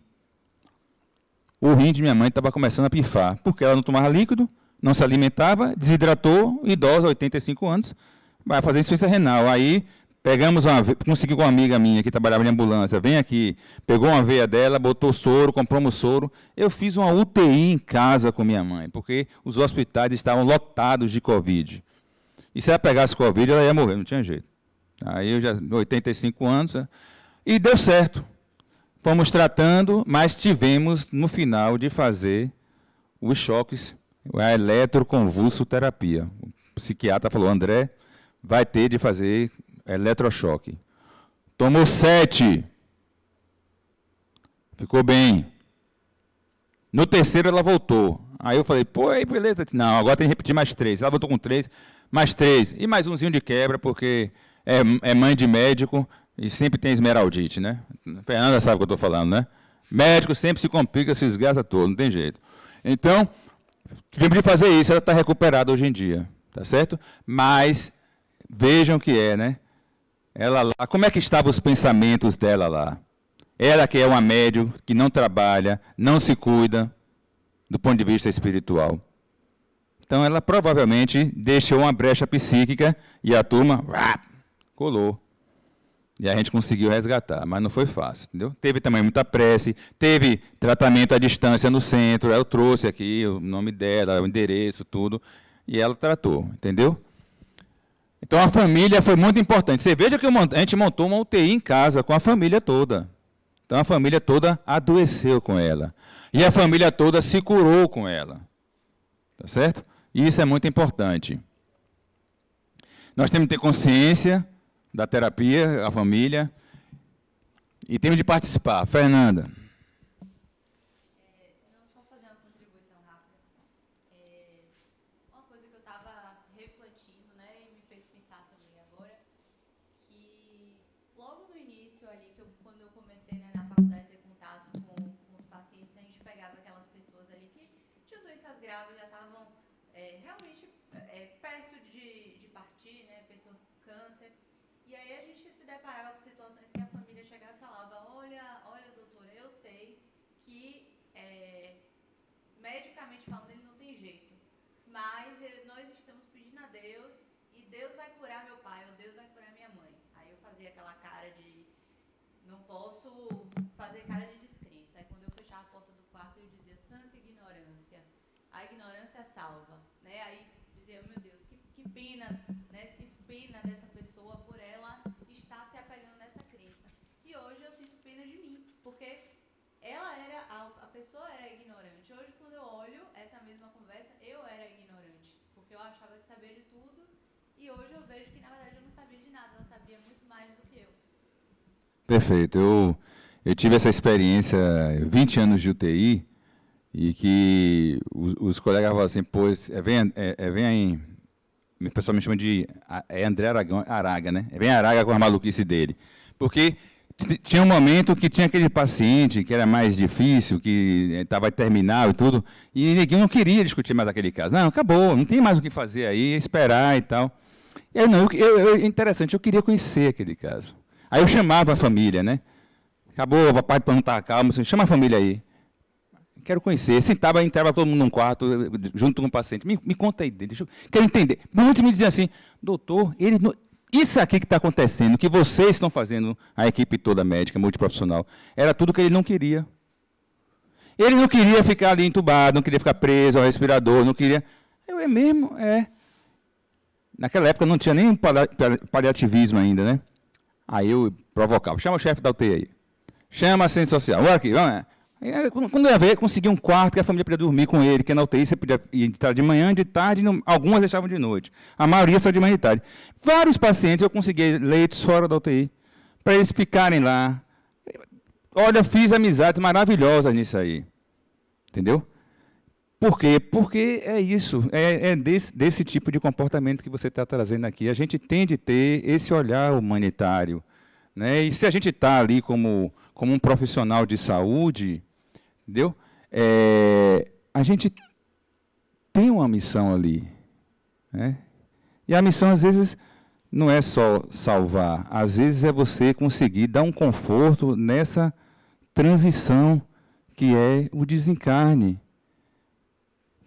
O rim de minha mãe estava começando a pifar, porque ela não tomava líquido, não se alimentava, desidratou, idosa, 85 anos, vai fazer insuficiência renal. Aí consegui com uma amiga minha que trabalhava em ambulância, vem aqui, pegou uma veia dela, botou soro, compramos soro. Eu fiz uma UTI em casa com minha mãe, porque os hospitais estavam lotados de Covid. E se ela pegasse Covid, ela ia morrer, não tinha jeito. Aí eu já, 85 anos, e deu certo. Fomos tratando, mas tivemos, no final, de fazer os choques, a eletroconvulsoterapia. O psiquiatra falou, André, vai ter de fazer eletrochoque. Tomou 7. Ficou bem. No terceiro, ela voltou. Aí eu falei, pô, aí beleza. Não, agora tem que repetir mais 3. Ela voltou com 3, mais 3. E mais umzinho de quebra, porque é mãe de médico e sempre tem esmeraldite, né? Fernanda sabe o que eu estou falando, né? Médico sempre se complica, se esgasta todo, não tem jeito. Então, tivemos de fazer isso, ela está recuperada hoje em dia, tá certo? Mas, vejam que né? Ela lá, como é que estavam os pensamentos dela lá? Ela que é uma médium, que não trabalha, não se cuida, do ponto de vista espiritual. Então, ela provavelmente deixou uma brecha psíquica e a turma colou. E a gente conseguiu resgatar, mas não foi fácil, entendeu? Teve também muita prece, teve tratamento à distância no centro, eu trouxe aqui o nome dela, o endereço, tudo, e ela tratou, entendeu? Então a família foi muito importante. Você veja que a gente montou uma UTI em casa com a família toda. Então a família toda adoeceu com ela. E a família toda se curou com ela. Tá certo? E isso é muito importante. Nós temos que ter consciência da terapia, a família, e temos de participar. Fernanda. Não, só fazer uma contribuição rápida. Uma coisa que eu estava refletindo, né, e me fez pensar também agora, que logo no início ali, quando eu comecei, né, na faculdade a ter contato com os pacientes, a gente pegava aquelas pessoas ali que tinham doenças graves, já estavam realmente perto de partir, né, pessoas com câncer. E aí a gente se deparava com situações que a família chegava e falava, olha, doutora, eu sei que medicamente falando ele não tem jeito, mas nós estamos pedindo a Deus e Deus vai curar meu pai ou Deus vai curar minha mãe. Aí eu fazia aquela cara de, não posso fazer cara de descrença. Aí quando eu fechava a porta do quarto eu dizia, santa ignorância, a ignorância salva, né? Aí dizia, meu Deus, que pena, né? Sinto pena dessa pessoa por ela estar se apegando nessa crença. E hoje eu sinto pena de mim, porque a pessoa era ignorante. Hoje, quando eu olho essa mesma conversa, eu era ignorante, porque eu achava que sabia de tudo, e hoje eu vejo que, na verdade, eu não sabia de nada, ela sabia muito mais do que eu. Perfeito. Eu tive essa experiência, 20 anos de UTI, e que os colegas falavam assim, vem aí, o pessoal me chama de André Araga, né? Vem Araga com a maluquice dele. Porque tinha um momento que tinha aquele paciente que era mais difícil, que estava terminal e tudo, e ninguém não queria discutir mais aquele caso. Não, acabou, não tem mais o que fazer aí, esperar e tal. Interessante, eu queria conhecer aquele caso. Aí eu chamava a família, né? Acabou, o papai não estava calmo, assim, chama a família aí. Quero conhecer. Entrava todo mundo num quarto, junto com o paciente. Me conta aí, quero entender. Muitos me diziam assim, doutor, isso aqui que está acontecendo, que vocês estão fazendo, a equipe toda médica, multiprofissional, era tudo que ele não queria. Ele não queria ficar ali entubado, não queria ficar preso ao respirador, não queria... Naquela época não tinha nem paliativismo ainda, né? Aí eu provocava. Chama o chefe da UTI aí. Chama a assistente social. Olha aqui, vamos lá. Quando eu ia ver, consegui um quarto que a família podia dormir com ele, que na UTI você podia entrar de manhã, de tarde, algumas deixavam de noite. A maioria só de manhã e de tarde. Vários pacientes eu consegui leitos fora da UTI, para eles ficarem lá. Olha, fiz amizades maravilhosas nisso aí. Entendeu? Por quê? Porque é isso, desse tipo de comportamento que você está trazendo aqui. A gente tem de ter esse olhar humanitário, né? E se a gente está ali como um profissional de saúde, entendeu? A gente tem uma missão ali, né? E a missão, às vezes, não é só salvar, às vezes é você conseguir dar um conforto nessa transição que é o desencarne.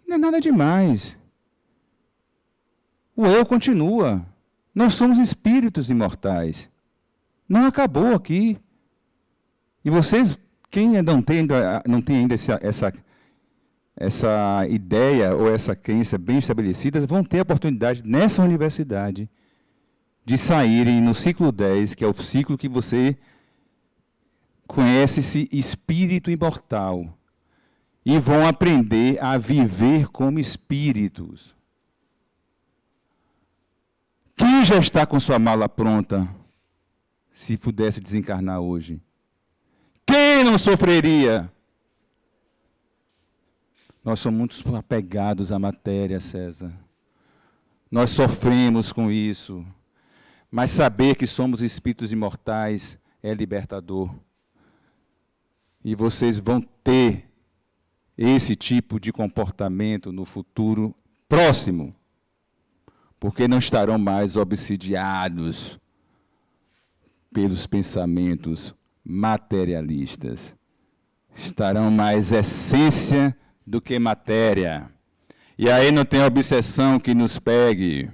Não é nada demais. O eu continua. Nós somos espíritos imortais. Não acabou aqui. E vocês, quem não tem ainda essa ideia ou essa crença bem estabelecida, vão ter a oportunidade nessa universidade de saírem no ciclo 10, que é o ciclo que você conhece esse espírito imortal. E vão aprender a viver como espíritos. Quem já está com sua mala pronta, se pudesse desencarnar hoje? Quem não sofreria? Nós somos muito apegados à matéria, César. Nós sofremos com isso. Mas saber que somos espíritos imortais é libertador. E vocês vão ter esse tipo de comportamento no futuro próximo, porque não estarão mais obsidiados pelos pensamentos materialistas. Estarão mais essência do que matéria. E aí não tem obsessão que nos pegue.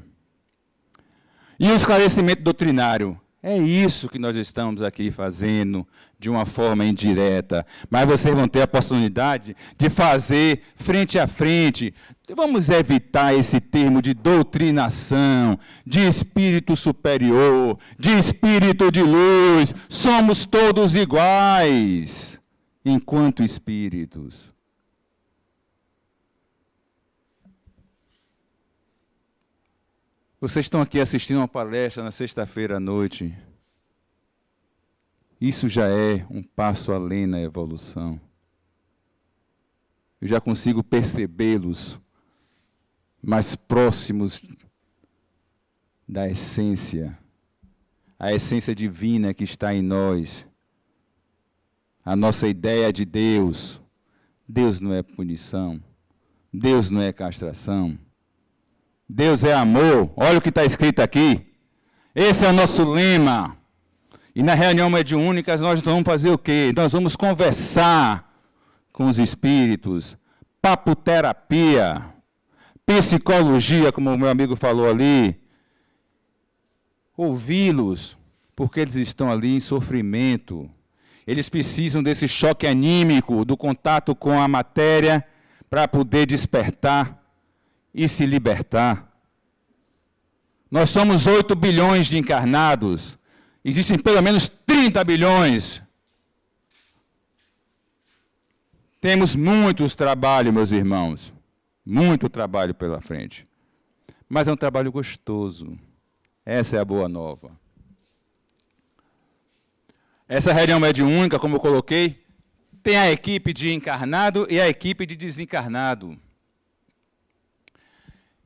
E o esclarecimento doutrinário. É isso que nós estamos aqui fazendo de uma forma indireta. Mas vocês vão ter a oportunidade de fazer frente a frente. Vamos evitar esse termo de doutrinação, de espírito superior, de espírito de luz. Somos todos iguais, enquanto espíritos. Vocês estão aqui assistindo uma palestra na sexta-feira à noite. Isso já é um passo além na evolução. Eu já consigo percebê-los mais próximos da essência, a essência divina que está em nós, a nossa ideia de Deus. Deus não é punição, Deus não é castração. Deus é amor. Olha o que está escrito aqui. Esse é o nosso lema. E na reunião mediúnica nós vamos fazer o quê? Nós vamos conversar com os espíritos. Papoterapia. Psicologia, como o meu amigo falou ali. Ouvi-los, porque eles estão ali em sofrimento. Eles precisam desse choque anímico, do contato com a matéria, para poder despertar e se libertar. Nós somos 8 bilhões de encarnados. Existem pelo menos 30 bilhões. Temos muitos trabalhos, meus irmãos. Muito trabalho pela frente. Mas é um trabalho gostoso. Essa é a boa nova. Essa reunião mediúnica, como eu coloquei, tem a equipe de encarnado e a equipe de desencarnado.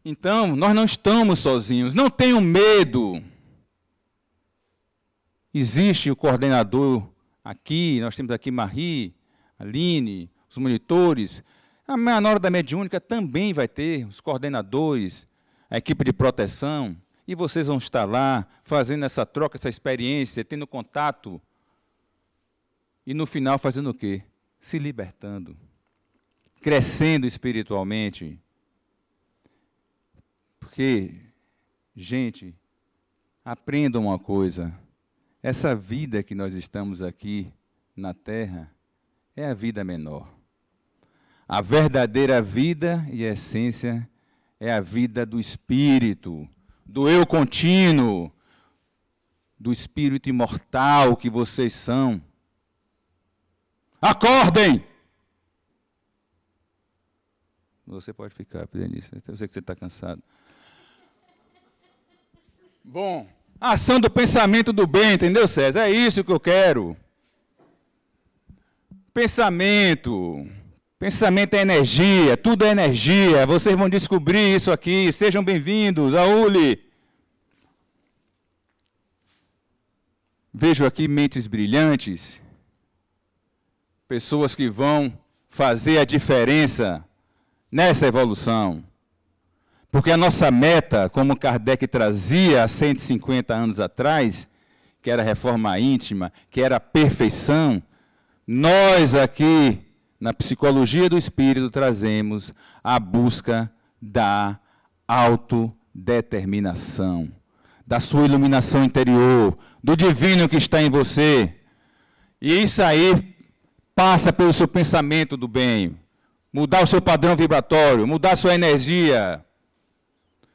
Então, nós não estamos sozinhos, não tenham medo. Existe o coordenador aqui, nós temos aqui Marie, Aline, os monitores. Na hora da mediúnica também vai ter os coordenadores, a equipe de proteção, e vocês vão estar lá, fazendo essa troca, essa experiência, tendo contato, e no final fazendo o quê? Se libertando, crescendo espiritualmente. Porque, gente, aprendam uma coisa. Essa vida que nós estamos aqui na Terra é a vida menor. A verdadeira vida e a essência é a vida do Espírito, do eu contínuo, do Espírito imortal que vocês são. Acordem! Você pode ficar, Denise. Eu sei que você está cansado. Bom, ação do pensamento do bem, entendeu, César? É isso que eu quero. Pensamento é energia, tudo é energia. Vocês vão descobrir isso aqui. Sejam bem-vindos, Auli. Vejo aqui mentes brilhantes, pessoas que vão fazer a diferença nessa evolução. Porque a nossa meta, como Kardec trazia há 150 anos atrás, que era a reforma íntima, que era a perfeição, nós aqui, na psicologia do espírito, trazemos a busca da autodeterminação, da sua iluminação interior, do divino que está em você. E isso aí passa pelo seu pensamento do bem, mudar o seu padrão vibratório, mudar a sua energia.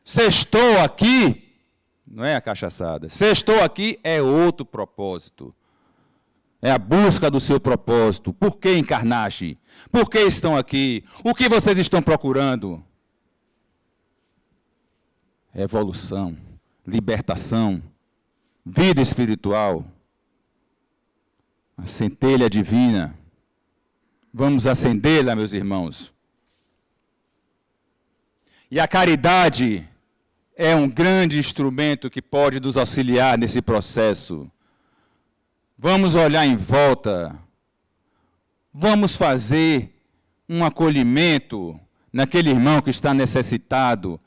Sextou aqui, não é a cachaçada. Sextou aqui é outro propósito. É a busca do seu propósito. Por que encarnaste? Por que estão aqui? O que vocês estão procurando? Evolução, libertação, vida espiritual, a centelha divina. Vamos acendê-la, meus irmãos. E a caridade é um grande instrumento que pode nos auxiliar nesse processo. Vamos olhar em volta. Vamos fazer um acolhimento naquele irmão que está necessitado.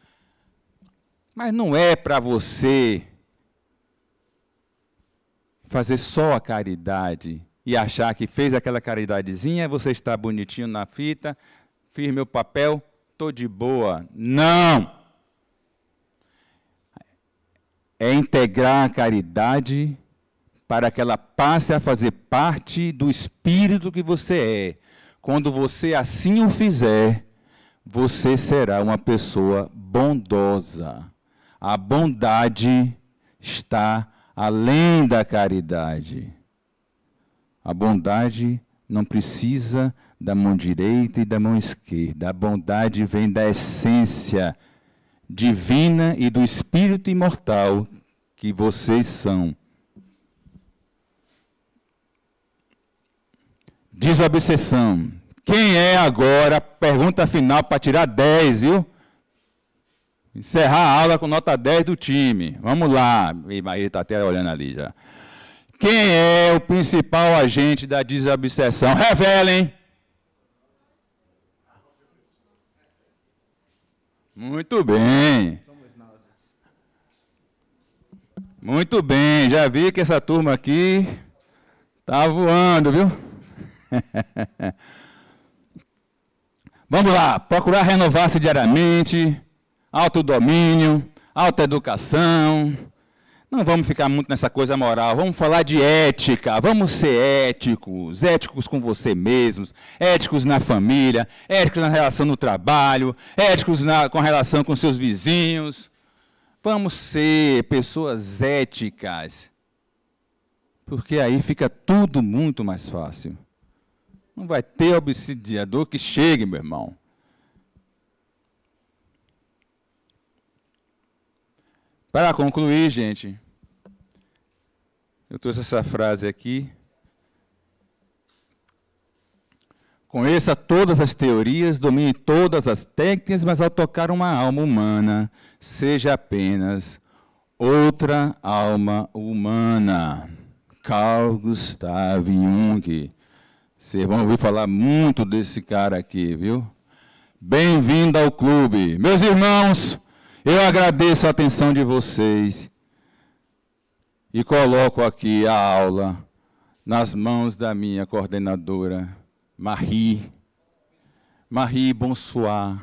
Mas não é para você fazer só a caridade e achar que fez aquela caridadezinha, você está bonitinho na fita, fiz meu papel, estou de boa. Não! É integrar a caridade para que ela passe a fazer parte do espírito que você é. Quando você assim o fizer, você será uma pessoa bondosa. A bondade está além da caridade. A bondade não precisa da mão direita e da mão esquerda. A bondade vem da essência divina e do espírito imortal que vocês são. Desobsessão. Quem é agora? Pergunta final para tirar 10, viu? Encerrar a aula com nota 10 do time. Vamos lá. Ele está até olhando ali já. Quem é o principal agente da desobsessão? Revelem. Muito bem. Muito bem. Já vi que essa turma aqui está voando, viu? Vamos lá. Procurar renovar-se diariamente. Autodomínio. Autoeducação. Não vamos ficar muito nessa coisa moral, vamos falar de ética, vamos ser éticos, éticos com você mesmos, éticos na família, éticos na relação no trabalho, éticos com relação com seus vizinhos. Vamos ser pessoas éticas, porque aí fica tudo muito mais fácil. Não vai ter obsidiador que chegue, meu irmão. Para concluir, gente, eu trouxe essa frase aqui. Conheça todas as teorias, domine todas as técnicas, mas ao tocar uma alma humana, seja apenas outra alma humana. Carl Gustav Jung. Vocês vão ouvir falar muito desse cara aqui, viu? Bem-vindo ao clube. Meus irmãos, eu agradeço a atenção de vocês e coloco aqui a aula nas mãos da minha coordenadora, Marie. Marie, bonsoir.